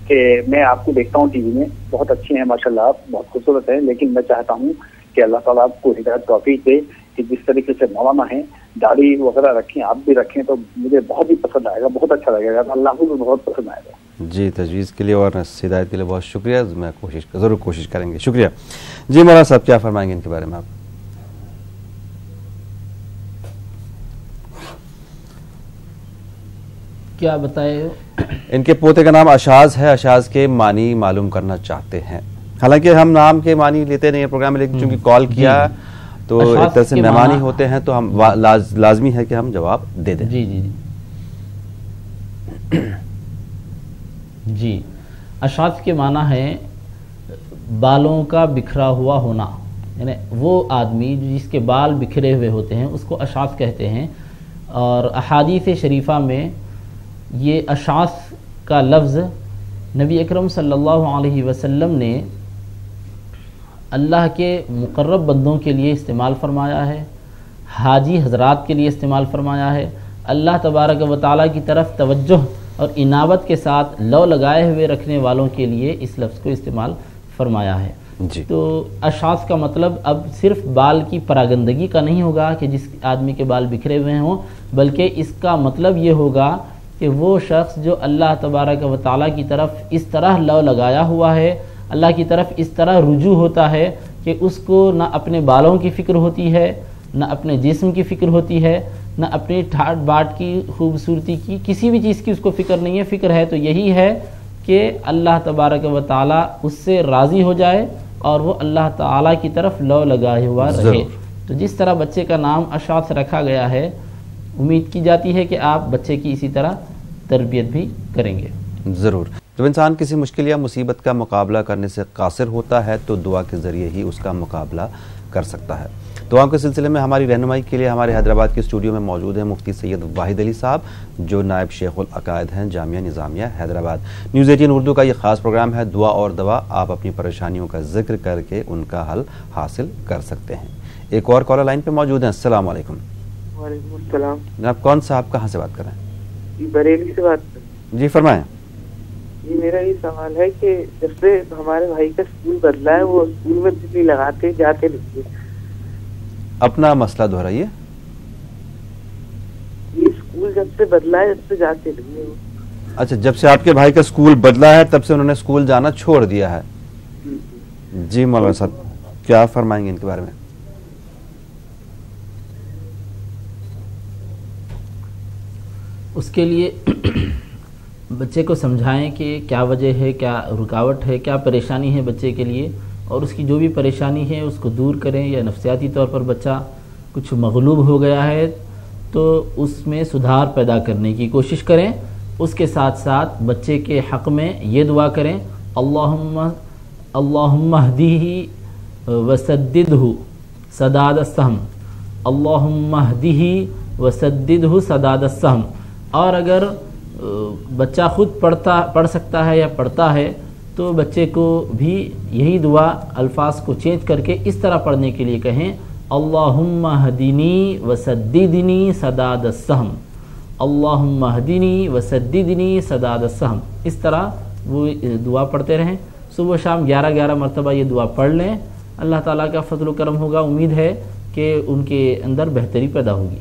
कि मैं आपको देखता हूँ टीवी में, बहुत अच्छे हैं माशाल्लाह, आप बहुत खूबसूरत हैं, लेकिन मैं चाहता हूँ कि अल्लाह ताला आपको हिदायत तौफीक दे कि जिस तरीके से मौलाना हैं, दाढ़ी वगैरह रखें, आप भी रखें, तो मुझे बहुत ही पसंद आएगा, बहुत अच्छा लगेगा, अल्लाह को भी बहुत पसंद आएगा। जी, तजवीज़ के लिए और हिदायत के लिए बहुत शुक्रिया। मैं ज़रूर कोशिश करेंगे। शुक्रिया। जी मौलाना साहब, क्या फरमाएंगे इनके बारे में आप? क्या बताए? इनके पोते का नाम अशाज है, अशाज के मानी मालूम करना चाहते हैं। हालांकि हम नाम के मानी लेते नहीं है प्रोग्राम में, लेकिन चूंकि कॉल किया तो एक तरह से मेहमानी होते हैं, तो हम लाजमी है कि हम जवाब दे दें। जी जी। جی، اشعث کے معنی ہے بالوں کا بکھرا ہوا ہونا، یعنی وہ آدمی جس کے بال بکھرے ہوئے ہوتے ہیں اس کو اشعث کہتے ہیں. اور احادیث شریفہ میں یہ اشعث کا لفظ نبی اکرم صلی اللہ علیہ وسلم نے اللہ کے مقرب بندوں کے لیے استعمال فرمایا ہے، حاجی حضرات کے لیے استعمال فرمایا ہے، اللہ تبارک و تعالیٰ کی طرف توجہ اور انابت کے ساتھ لو لگائے ہوئے رکھنے والوں کے لیے اس لفظ کو استعمال فرمایا ہے. جی. تو اشعث کا مطلب اب صرف بال کی پراگندگی کا نہیں ہوگا کہ جس آدمی کے بال بکھرے ہوئے ہوں، بلکہ اس کا مطلب یہ ہوگا کہ وہ شخص جو اللہ تبارک و تعالیٰ کی طرف اس طرح لو لگایا ہوا ہے، اللہ کی طرف اس طرح رجوع ہوتا ہے کہ اس کو نہ اپنے بالوں کی فکر ہوتی ہے، نہ اپنے جسم کی فکر ہوتی ہے، نہ اپنی ٹھاٹ باٹ کی خوبصورتی کی، کسی بھی چیز کی اس کو فکر نہیں ہے. فکر ہے تو یہی ہے کہ اللہ تبارک و تعالیٰ اس سے راضی ہو جائے اور وہ اللہ تعالیٰ کی طرف لو لگائے ہوا رہے. تو جس طرح بچے کا نام اشعث رکھا گیا ہے، امید کی جاتی ہے کہ آپ بچے کی اسی طرح تربیت بھی کریں گے. ضرور. جب انسان کسی مشکل یا مصیبت کا مقابلہ کرنے سے قاصر ہوتا ہے تو دعا کے ذریعے ہی اس کا مقابلہ کر سکتا ہے. دعاؤں کے سلسلے میں ہماری رہنمائی کے لیے ہمارے حیدرآباد کے اسٹوڈیو میں موجود ہیں مفتی سید واحد علی صاحب، جو نائب شیخ العقائد ہیں جامعہ نظامیہ حیدرآباد. نیوز 18 اردو کا یہ خاص پروگرام ہے دعا اور دوا. آپ اپنی پریشانیوں کا ذکر کر کے ان کا حل حاصل کر سکتے ہیں. ایک اور کالر لائن پہ موجود ہیں. السلام علیکم. وعلیکم السلام. جناب کون صاحب کہاں سے بات کر رہے ہیں؟ جی بریلی سے بات کر رہے ہیں. جی فرمائیں. جی میرا یہ سوال ہے کہ جب سے ہمارے بھائی کا اسکول بدلا ہے وہ اسکول میں دل نہیں لگاتے، جاتے نہیں. اپنا مسئلہ دہرائیے. یہ اسکول جب سے بدلا ہے جب سے جاتے نہیں. اچھا، جب سے آپ کے بھائی کا اسکول بدلا ہے تب سے انہوں نے اسکول جانا چھوڑ دیا ہے. جی مولانا صاحب کیا فرمائیں گے ان کے بارے میں؟ اس کے لیے بچے کو سمجھائیں کہ کیا وجہ ہے، کیا رکاوٹ ہے، کیا پریشانی ہے بچے کے لیے، اور اس کی جو بھی پریشانی ہے اس کو دور کریں. یا نفسیاتی طور پر بچہ کچھ مغلوب ہو گیا ہے تو اس میں سدھار پیدا کرنے کی کوشش کریں. اس کے ساتھ ساتھ بچے کے حق میں یہ دعا کریں اللہم اہدیہ وسددہ سداد السہم، اللہم اہدیہ وسددہ سداد السہم. اور اگر بچہ خود پڑھ سکتا ہے یا پڑھتا ہے تو بچے کو بھی یہی دعا الفاظ کو چینج کر کے اس طرح پڑھنے کے لیے کہیں اللہم اہدنی وسددنی سداد السہم، اللہم اہدنی وسددنی سداد السہم. اس طرح وہ دعا پڑھتے رہیں. صبح و شام 11 مرتبہ یہ دعا پڑھ لیں. اللہ تعالیٰ کا فضل و کرم ہوگا. امید ہے کہ ان کے اندر بہتری پیدا ہوگی.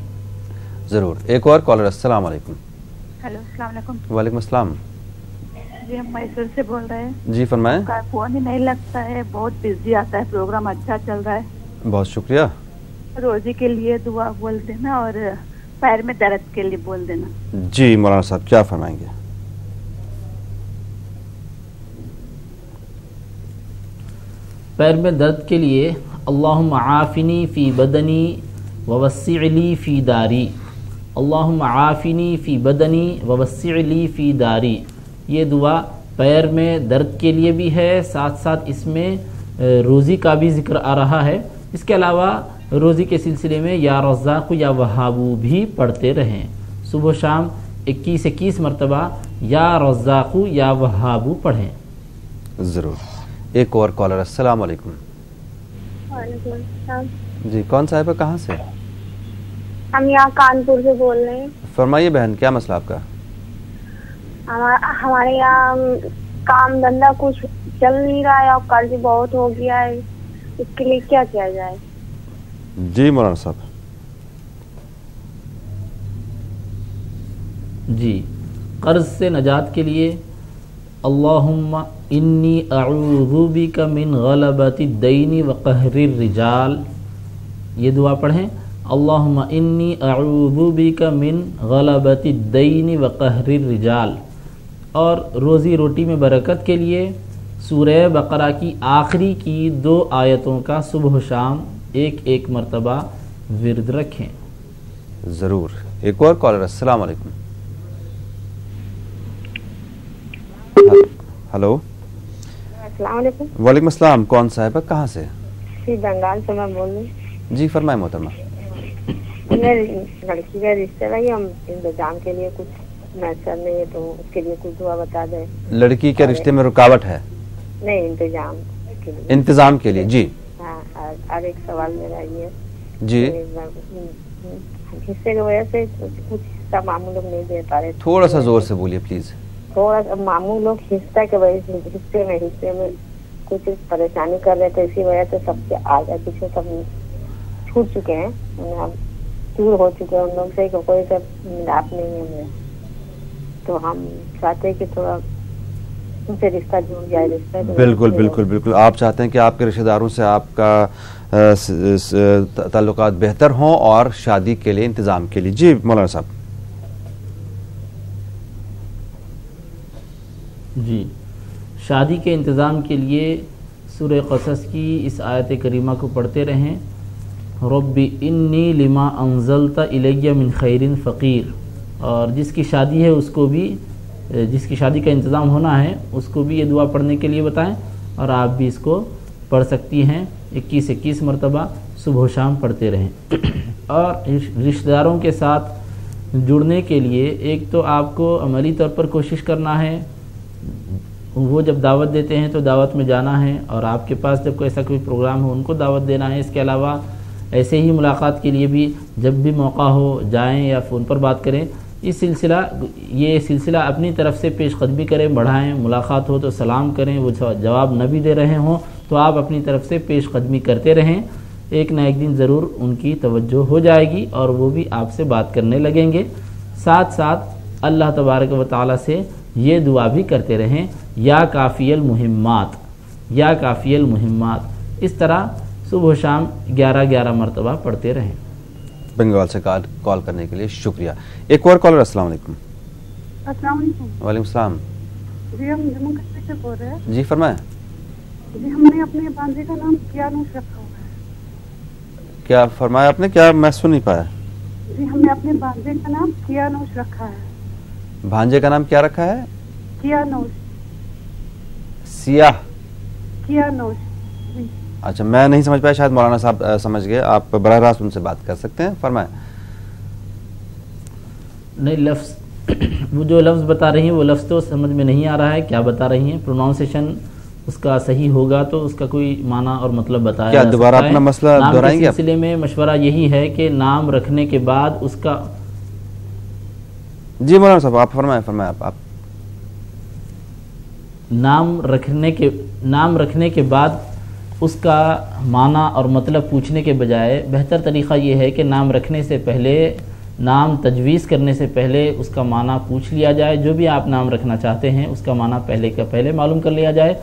ضرور. ایک اور کالر. السلام علیکم. ہیلو السلام علیکم. وعلیکم السلام. جی ہم میسور سے بول رہے ہیں. جی فرمائیں. فون ہی نہیں لگتا ہے، بہت بزی آتا ہے، پروگرام اچھا چل رہا ہے. بہت شکریہ. روزی کے لیے دعا بول دینا اور پیر میں درد کے لیے بول دینا. جی مولانا صاحب کیا فرمائیں گے؟ پیر میں درد کے لیے اللہم عافنی فی بدنی ووسع لی فی داری، اللہم عافنی فی بدنی ووسع لی فی داری. یہ دعا پیر میں درد کے لیے بھی ہے، ساتھ ساتھ اس میں روزی کا بھی ذکر آ رہا ہے. اس کے علاوہ روزی کے سلسلے میں یا رزاق یا وہابو بھی پڑھتے رہیں. صبح و شام 21 مرتبہ یا رزاق یا وہابو پڑھیں. ضرور. ایک اور کالر. السلام علیکم. وعلیکم السلام. جی کون صاحب ہے، کہاں سے؟ ہم یہاں کانپور سے بول رہے ہیں. فرمائیے بہن کیا مسئلہ آپ کا؟ ہمارے یہاں کام دھندا کچھ چل نہیں رہا ہے اور قرض بہت ہو گیا ہے، اس کے لیے کیا کیا جائے؟ جی مولانا صاحب. جی قرض سے نجات کے لیے اللہم انی اعوذ بک من غلبۃ الدین وقہر الرجال، یہ دعا پڑھیں. اللہم انی اعوذ بک من غلبۃ الدین وقہر الرجال. اور روزی روٹی میں برکت کے لیے سورہ بقرہ کی آخری کی 2 آیتوں کا صبح و شام 1 مرتبہ ورد رکھیں. ضرور. ایک اور کالر. السلام علیکم. हेलो। अस्सलाम वालेकुम। वालेकुम अस्सलाम। कौन साहिबा, कहाँ से? जी बंगाल से मैं बोल रही। जी फरमाए मोहतरमा। मेरी लड़की का रिश्ता भाई, हम इंतजाम के लिए कुछ मैसर नहीं है तो उसके लिए कुछ दुआ बता दे। लड़की के रिश्ते में रुकावट है? नहीं, इंतजाम के लिए। इंतजाम के लिए, जी हाँ। और एक सवाल मेरा ये जी, हिस्से की वजह से कुछ हिस्सा मामू लोग नहीं दे पा रहे। थोड़ा सा जोर से बोलिए प्लीज। थोड़ा सा मामू लोग हिस्सा के वजह से हिस्से में कुछ परेशानी कर रहे थे, इसी वजह से सबके आगे पीछे सब छूट चुके हैं, अब दूर हो चुके हैं उन लोग से, कोई सब मिलाप नहीं है मेरा। तो हम चाहते हैं कि थोड़ा उनसे रिश्ता जुड़ जाए। रिश्ता बिल्कुल बिल्कुल बिल्कुल, आप चाहते हैं कि आपके रिश्तेदारों से आपका ताल्लुकात बेहतर हों और शादी के लिए इंतजाम के लिए। जी मौलाना साहब। जी, शादी के इंतज़ाम के लिए सूरह क़सस की इस आयत करीमा को पढ़ते रहें। रब्बी इन्नी लिमा अंज़लता इलैया मिन खैरिन फ़कीर। और जिसकी शादी है उसको भी, जिसकी शादी का इंतज़ाम होना है उसको भी ये दुआ पढ़ने के लिए बताएं, और आप भी इसको पढ़ सकती हैं। 21 मरतबा सुबह शाम पढ़ते रहें। और रिश्तेदारों के साथ जुड़ने के लिए एक तो आपको अमली तौर पर कोशिश करना है, वो जब दावत देते हैं तो दावत में जाना है, और आपके पास जब कोई ऐसा कोई प्रोग्राम हो उनको दावत देना है। इसके अलावा ऐसे ही मुलाकात के लिए भी जब भी मौका हो जाएं या फ़ोन पर बात करें। ये सिलसिला अपनी तरफ से पेशकदमी करें, बढ़ाएं। मुलाकात हो तो सलाम करें, वो जवाब न भी दे रहे हों तो आप अपनी तरफ से पेशकदमी करते रहें। एक ना एक दिन ज़रूर उनकी तवज्जो हो जाएगी और वो भी आपसे बात करने लगेंगे। साथ साथ अल्लाह तबारक व तआला से ये दुआ भी करते रहें, या काफ़ियल मुहिम्मात, या काफ़ियल मुहिम्मात। इस तरह सुबह शाम 11 मरतबा पढ़ते रहें। बंगाल से कॉल करने के लिए शुक्रिया। एक और कॉलर। अस्सलाम वालेकुम। अस्सलाम वालेकुम। वालेकुम सलाम। जी हम जम्मू कश्मीर से बोल रहे हैं। जी फरमाएं। जी हमने अपने भांजे का नाम कियानूश रखा हुआ है। क्या फरमाया आपने? क्या मैं सुन नहीं पाया। जी हमने अपने भांजे का नाम कियानूश रखा है। भांजे का नाम क्या रखा है? कियानूश। सियाह कियानूश। जी अच्छा, मैं नहीं समझ पाया, शायद मौलाना साहब समझ गए। आप बराह रास्त उनसे बात कर सकते हैं। फरमाएं। नहीं, लफ्ज़ वो जो लफ्ज़ बता रही हैं वो लफ्ज़ तो समझ में नहीं आ रहा है, क्या बता रही हैं। प्रोनाउंसिएशन उसका सही होगा तो उसका कोई माना और मतलब बताया क्या? दोबारा अपना मसला दोहराएंगे? इस सिलसिले में मशवरा यही है कि नाम रखने के बाद उसका। जी मौलाना साहब आप फरमाएं आप। नाम रखने के बाद उसका माना और मतलब पूछने के बजाय बेहतर तरीक़ा ये है कि नाम रखने से पहले, नाम तजवीज़ करने से पहले उसका माना पूछ लिया जाए। जो भी आप नाम रखना चाहते हैं उसका माना पहले मालूम कर लिया जाए,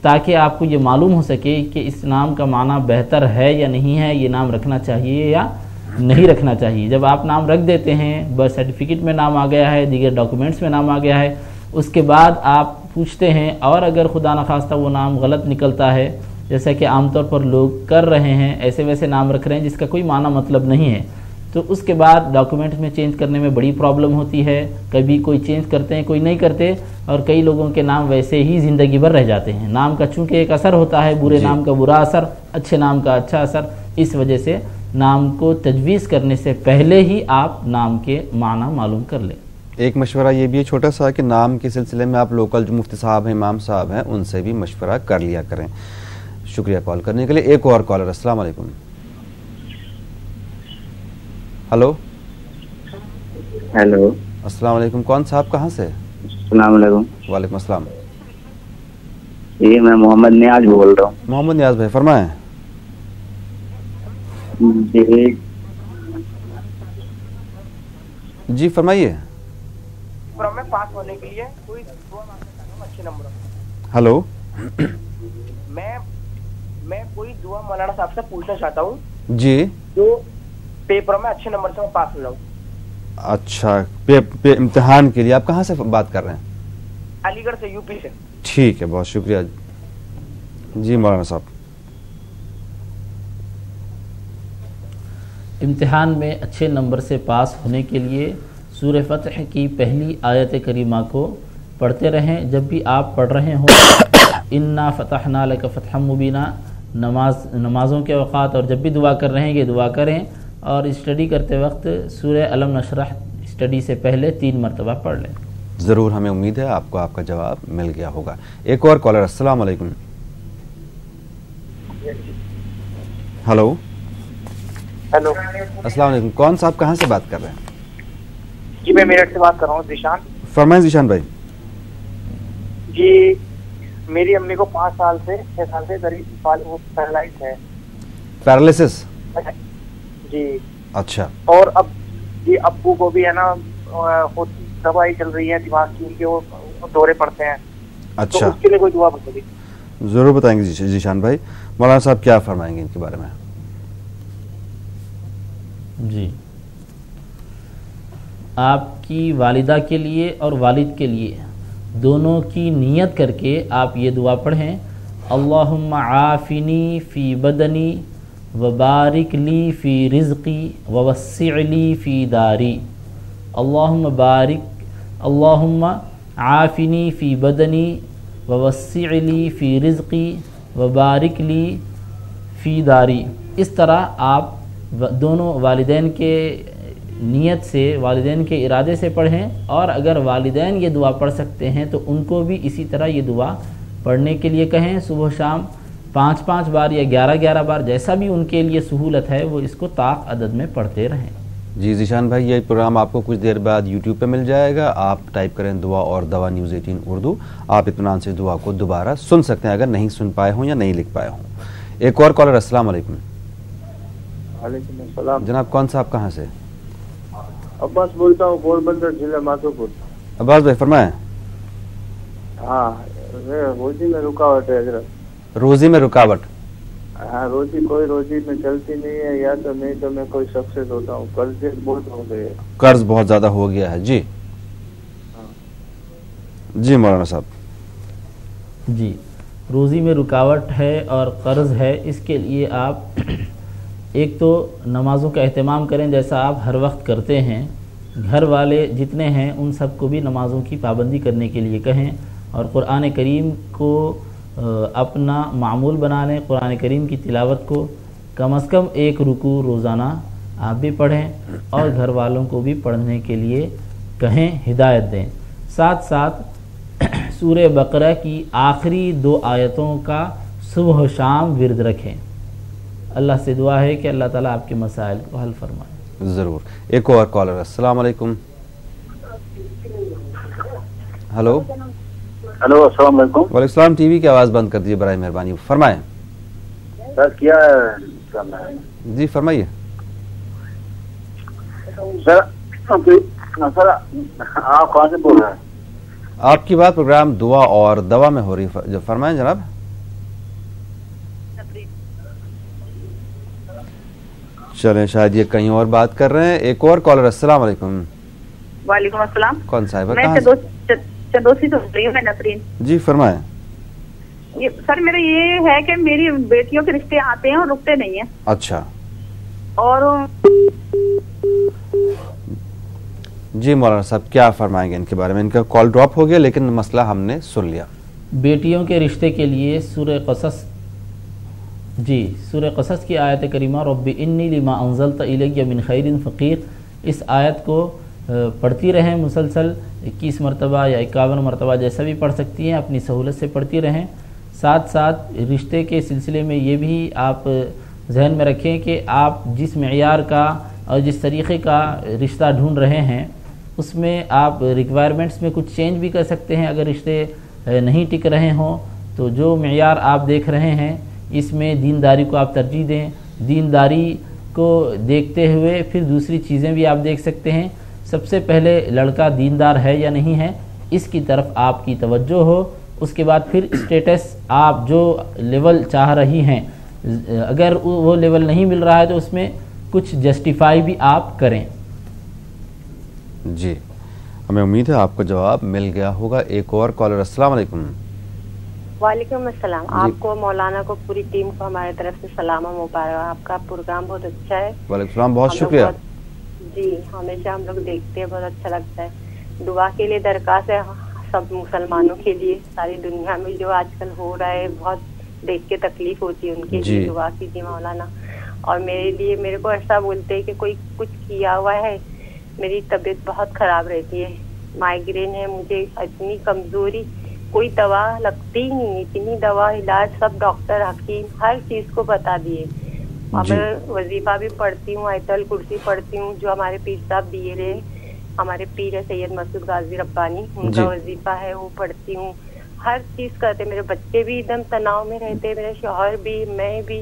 ताकि आपको ये मालूम हो सके कि इस नाम का माना बेहतर है या नहीं है, ये नाम रखना चाहिए या नहीं रखना चाहिए। जब आप नाम रख देते हैं, बर्थ सर्टिफिकेट में नाम आ गया है, दीगर डॉक्यूमेंट्स में नाम आ गया है, उसके बाद आप पूछते हैं और अगर खुदा न खास्ता वो नाम गलत निकलता है, जैसा कि आमतौर पर लोग कर रहे हैं, ऐसे वैसे नाम रख रहे हैं जिसका कोई माना मतलब नहीं है, तो उसके बाद डॉक्यूमेंट में चेंज करने में बड़ी प्रॉब्लम होती है। कभी कोई चेंज करते हैं, कोई नहीं करते, और कई लोगों के नाम वैसे ही ज़िंदगी भर रह जाते हैं। नाम का चूँकि एक असर होता है, बुरे नाम का बुरा असर, अच्छे नाम का अच्छा असर, इस वजह से नाम को तजवीज़ करने से पहले ही आप नाम के माना मालूम कर लें। एक मशवरा ये भी है छोटा सा कि नाम के सिलसिले में आप लोकल जो मुफ्ती साहब हैं, इमाम साहब हैं, उनसे भी मशवरा कर लिया करें। शुक्रिया कॉल करने के लिए। एक और कॉलर। अस्सलाम वालेकुम। हेलो। हेलो। अस्सलाम वालेकुम। कौन साहब, कहाँ से? अस्सलाम वालेकुम। वालेकुम अस्सलाम। ये मैं मोहम्मद नियाज बोल रहा हूँ। मोहम्मद नियाज भाई फरमाएं। जी फरमाइए। में पास होने के लिए कोई दुआ मांगना चाहता हूं अच्छे नंबर। हेलो। मैं कोई दुआ मौलाना साहब से पूछना चाहता हूँ जी, जो पेपर में अच्छे नंबर से मैं पास हो जाऊँ। अच्छा, इम्तिहान के लिए आप कहाँ से बात कर रहे हैं? अलीगढ़ से, यूपी से। ठीक है, बहुत शुक्रिया जी मौलाना साहब। इम्तिहान में अच्छे नंबर से पास होने के लिए सूरह फतह की पहली आयत करीमा को پڑھتے رہیں. جب بھی آپ پڑھ رہے ہوں انا فتحنا لک فتحا مبینا نمازوں کے اوقات اور جب بھی دعا کر رہے ہیں یہ دعا کریں. اور اسٹڈی کرتے وقت سورہ علم نشرح اسٹڈی سے پہلے 3 مرتبہ پڑھ لیں. ضرور, ہمیں امید ہے آپ کو آپ کا جواب مل گیا ہوگا. ایک اور کالر. السلام علیکم. ہلو. ہیلو, السلام علیکم. کون صاحب کہاں سے بات کر رہے ہیں؟ جی میں میرٹھ سے بات کر رہا ہوں, ذیشان. فرمائیں ذیشان بھائی. جی میری امی کو 5 سال سے 6 سال سے قریب پیرالائز ہے. پیرالائسس؟ جی. اچھا. اور اب جی ابو کو بھی ہے نا خود دوائی چل رہی ہے دماغ کی, ان کے وہ دورے پڑتے ہیں. اچھا, تو اس کے لیے کوئی دعا بتائیے. ضرور بتائیں گے ذیشان بھائی. مولانا صاحب کیا فرمائیں گے ان کے بارے میں؟ جی, آپ کی والدہ کے لیے اور والد کے لیے دونوں کی نیت کر کے آپ یہ دعا پڑھیں. اللہم عافنی فی بدنی وبارک لی فی رزقی ووسع لی فی داری. اللہم عافنی فی بدنی ووسع لی فی رزقی وبارک لی فی داری. اس طرح آپ دونوں والدین کے نیت سے, والدین کے ارادے سے پڑھیں. اور اگر والدین یہ دعا پڑھ سکتے ہیں تو ان کو بھی اسی طرح یہ دعا پڑھنے کے لیے کہیں. صبح شام 5 بار یا 11 بار جیسا بھی ان کے لیے سہولت ہے وہ اس کو طاق عدد میں پڑھتے رہیں. جی ذیشان بھائی, یہ پروگرام آپ کو کچھ دیر بعد یوٹیوب پہ مل جائے گا. آپ ٹائپ کریں دعا اور دوا نیوز 18 اردو. آپ اطمینان سے دعا کو دوبارہ سن سکتے ہیں اگر نہیں سن پائے ہوں یا نہیں لکھ پائے ہوں. ایک اور کالر. السلام علیکم. وعلیکم السلام. جناب کون صاحب کہاں سے؟ عباس بولتا ہوں, پور بندر ضلع مادھو پور. عباس بھائی فرمائیں. ہاں, روزی میں رکاوٹ ہے حضرت. روزی میں رکاوٹ؟ ہاں, روزی میں چلتی نہیں ہے, یا تو نہیں تو میں کوئی سکسیس ہوتا ہوں. قرض بہت ہو گئے. قرض بہت زیادہ ہو گیا ہے. جی جی مولانا صاحب. جی, روزی میں رکاوٹ ہے اور قرض ہے. اس کے لیے آپ ایک تو نمازوں کا اہتمام کریں جیسا آپ ہر وقت کرتے ہیں. گھر والے جتنے ہیں ان سب کو بھی نمازوں کی پابندی کرنے کے لیے کہیں. اور قرآن کریم کو اپنا معمول بنا لیں. قرآن کریم کی تلاوت کو کم از کم 1 رکوع روزانہ آپ بھی پڑھیں اور گھر والوں کو بھی پڑھنے کے لیے کہیں, ہدایت دیں. ساتھ ساتھ سورہ بقرہ کی آخری 2 آیتوں کا صبح و شام ورد رکھیں. اللہ سے دعا ہے کہ اللہ تعالیٰ آپ کے مسائل کو حل فرمائے. ضرور. ایک اور کالر. السلام علیکم. ہلو. ہلو, السلام علیکم. وعلیکم السلام. ٹی وی کی آواز بند کر دیجیے برائے مہربانی. فرمائیں. سر کیا کرنا ہے؟ جی فرمائیے. سر آپ کہاں سے بول رہے ہیں؟ آپ کی بات پروگرام دعا اور دوا میں ہو رہی ہے. فرمائیں جناب. چلیں, شاید یہ کہیں اور بات کر رہے ہیں. ایک اور کالر. السلام علیکم. وعلیکم السلام. کون صاحب؟ میں چندوسی سے رہی ہوں. میں نسرین. جی فرمائیں. سر میرا یہ ہے کہ میری بیٹیوں کے رشتے آتے ہیں اور رکتے نہیں ہیں. اچھا. اور جی مولانا صاحب کیا فرمائیں گے ان کے بارے میں؟ ان کا کال ڈراپ ہو گیا لیکن مسئلہ ہم نے سن لیا. بیٹیوں کے رشتے کے لیے سورہ قصص, جی سورہ قصص کی آیت کریمہ رب انی لما انزلت الی من خیر فقیر, اس آیت کو پڑھتی رہیں مسلسل 21 مرتبہ یا 51 مرتبہ جیسا بھی پڑھ سکتی ہیں, اپنی سہولت سے پڑھتی رہیں. ساتھ ساتھ رشتے کے سلسلے میں یہ بھی آپ ذہن میں رکھیں کہ آپ جس معیار کا اور جس طریقے کا رشتہ ڈھونڈ رہے ہیں اس میں آپ ریکوائرمنٹس میں کچھ چینج بھی کر سکتے ہیں. اگر رشتے نہیں ٹک رہے ہوں تو جو معیار آپ دیکھ رہے ہیں اس میں دینداری کو آپ ترجیح دیں. دینداری کو دیکھتے ہوئے پھر دوسری چیزیں بھی آپ دیکھ سکتے ہیں. سب سے پہلے لڑکا دیندار ہے یا نہیں ہے اس کی طرف آپ کی توجہ ہو. اس کے بعد پھر اسٹیٹس آپ جو لیول چاہ رہی ہیں اگر وہ لیول نہیں مل رہا ہے تو اس میں کچھ جسٹیفائی بھی آپ کریں. جی ہمیں امید ہے آپ کو جواب مل گیا ہوگا. ایک اور کالر. السلام علیکم. وعلیکم السلام. آپ کو مولانا کو پوری ٹیم کو ہمارے طرف سے سلام و مبارک. آپ کا پروگرام بہت اچھا ہے. وعلیکم السلام, بہت شکریہ. جی ہمیشہ ہم لوگ دیکھتے ہیں, بہت اچھا لگتا ہے. دعا کے لیے درخواست ہے, सब मुसलमानों के लिए, सारी दुनिया में जो आजकल हो रहा है बहुत देख के तकलीफ होती है, उनके लिए दुआ कीजिए मौलाना। और मेरे लिए, मेरे को ऐसा बोलते हैं कि कोई कुछ किया हुआ है, मेरी तबीयत बहुत खराब रहती है, माइग्रेन है मुझे, इतनी कमजोरी, कोई दवा लगती ही नहीं, इतनी दवा इलाज सब डॉक्टर हकीम हर चीज को बता दिए। और मैं वजीफा भी पढ़ती हूँ, आयतल कुर्सी पढ़ती हूँ, जो हमारे पीर साहब दिए रहे, हमारे पीर है सैयद मसूद गाजी रब्बानी, उनका वजीफा है वो पढ़ती हूँ, हर चीज करते। मेरे बच्चे भी एकदम तनाव में रहते, मेरे शौहर भी, मैं भी,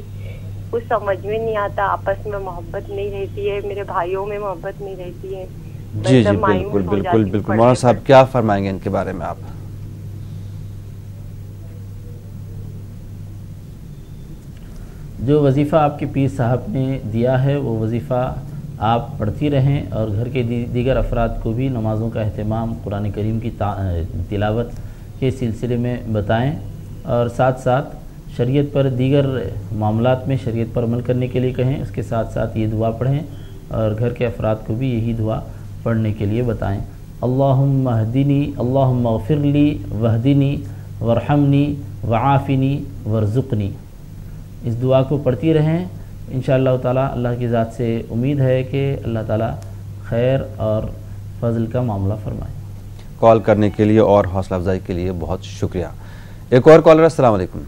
कुछ समझ में नहीं आता, आपस में मोहब्बत नहीं रहती है, मेरे भाइयों में मोहब्बत नहीं रहती है। जी जी बिल्कुल बिल्कुल बिल्कुल। मौलाना साहब क्या फरमाएंगे इनके बारे में आप? जो वजीफ़ा आपके पीर साहब ने दिया है वो वजीफ़ा आप पढ़ती रहें और घर के दीगर अफराद को भी नमाज़ों का अहतमाम, कुरान करीम की तिलावत के सिलसिले में बताएं और साथ साथ शरीयत पर, दीगर मामलात में शरीयत पर अमल करने के लिए कहें। उसके साथ साथ ये दुआ पढ़ें और घर के अफराद को भी यही दुआ पढ़ने के लिए बताएं। अल्लाहुम्मा हदीनी, अल्लाहुम्मा गफिरली वहदीनी वरहमनी वआफिनी वरज़ुक़नी। इस दुआ को पढ़ती रहें। इंशाअल्लाह ताला अल्लाह की ज़ात से उम्मीद है कि अल्लाह ताला खैर और फजल का मामला फरमाए। कॉल करने के लिए और हौसला अफजाई के लिए बहुत शुक्रिया। एक और कॉलर, अस्सलाम वालेकुम।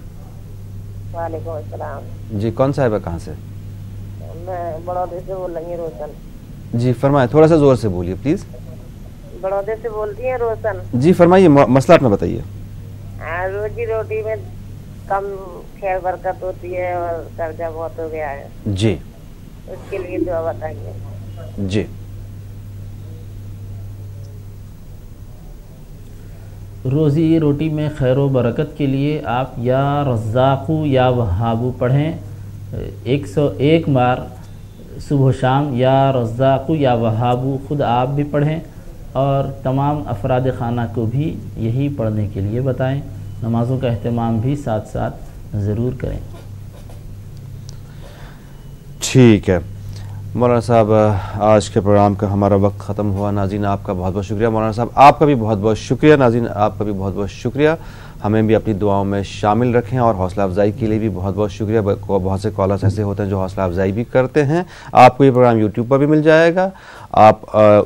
वालेकुम अस्सलाम। जी कौन साहिबा, कहाँ से? मैं बड़ौदे से बोल रही हूँ, रोशन। जी फरमाएं, थोड़ा सा जोर से बोलिए प्लीज। बड़ौदे से बोलती हैं, रोशन। जी फरमाइए, मसला अपना बताइए। रोजी रोटी में कम खैर बरकत होती है और कर्जा बहुत हो गया है जी, उसके लिए दुआ बताइए। जी रोज़ी रोटी में खैर व बरकत के लिए आप या रज़्ज़ाक़ु या वहाबु पढ़ें 101 बार सुबह शाम, या रज़्ज़ाक़ु या वहाबु खुद आप भी पढ़ें और तमाम अफराद खाना को भी यही पढ़ने के लिए बताएं। नमाज़ों का अहतमाम भी साथ साथ ज़रूर करें। ठीक है मौलाना साहब, आज के प्रोग्राम का हमारा वक्त ख़त्म हुआ। नाज़रीन आपका बहुत बहुत शुक्रिया। मौलाना साहब आपका भी बहुत बहुत शुक्रिया। नाज़रीन आपका भी बहुत बहुत शुक्रिया। हमें भी अपनी दुआओं में शामिल रखें और हौसला अफजाई के लिए भी बहुत बहुत शुक्रिया। बहुत से कॉलर्स ऐसे होते हैं जो हौसला अफजाई भी करते हैं। आपको ये प्रोग्राम यूट्यूब पर भी मिल जाएगा, आप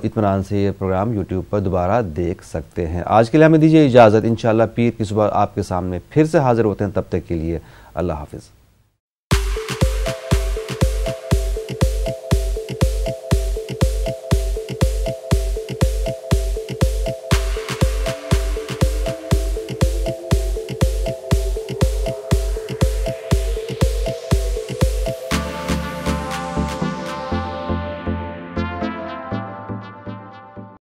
इत्मीनान से ये प्रोग्राम यूट्यूब पर दोबारा देख सकते हैं। आज के लिए हमें दीजिए इजाज़त। इंशाअल्लाह पीर की सुबह आपके सामने फिर से हाजिर होते हैं। तब तक के लिए अल्लाह हाफिज़।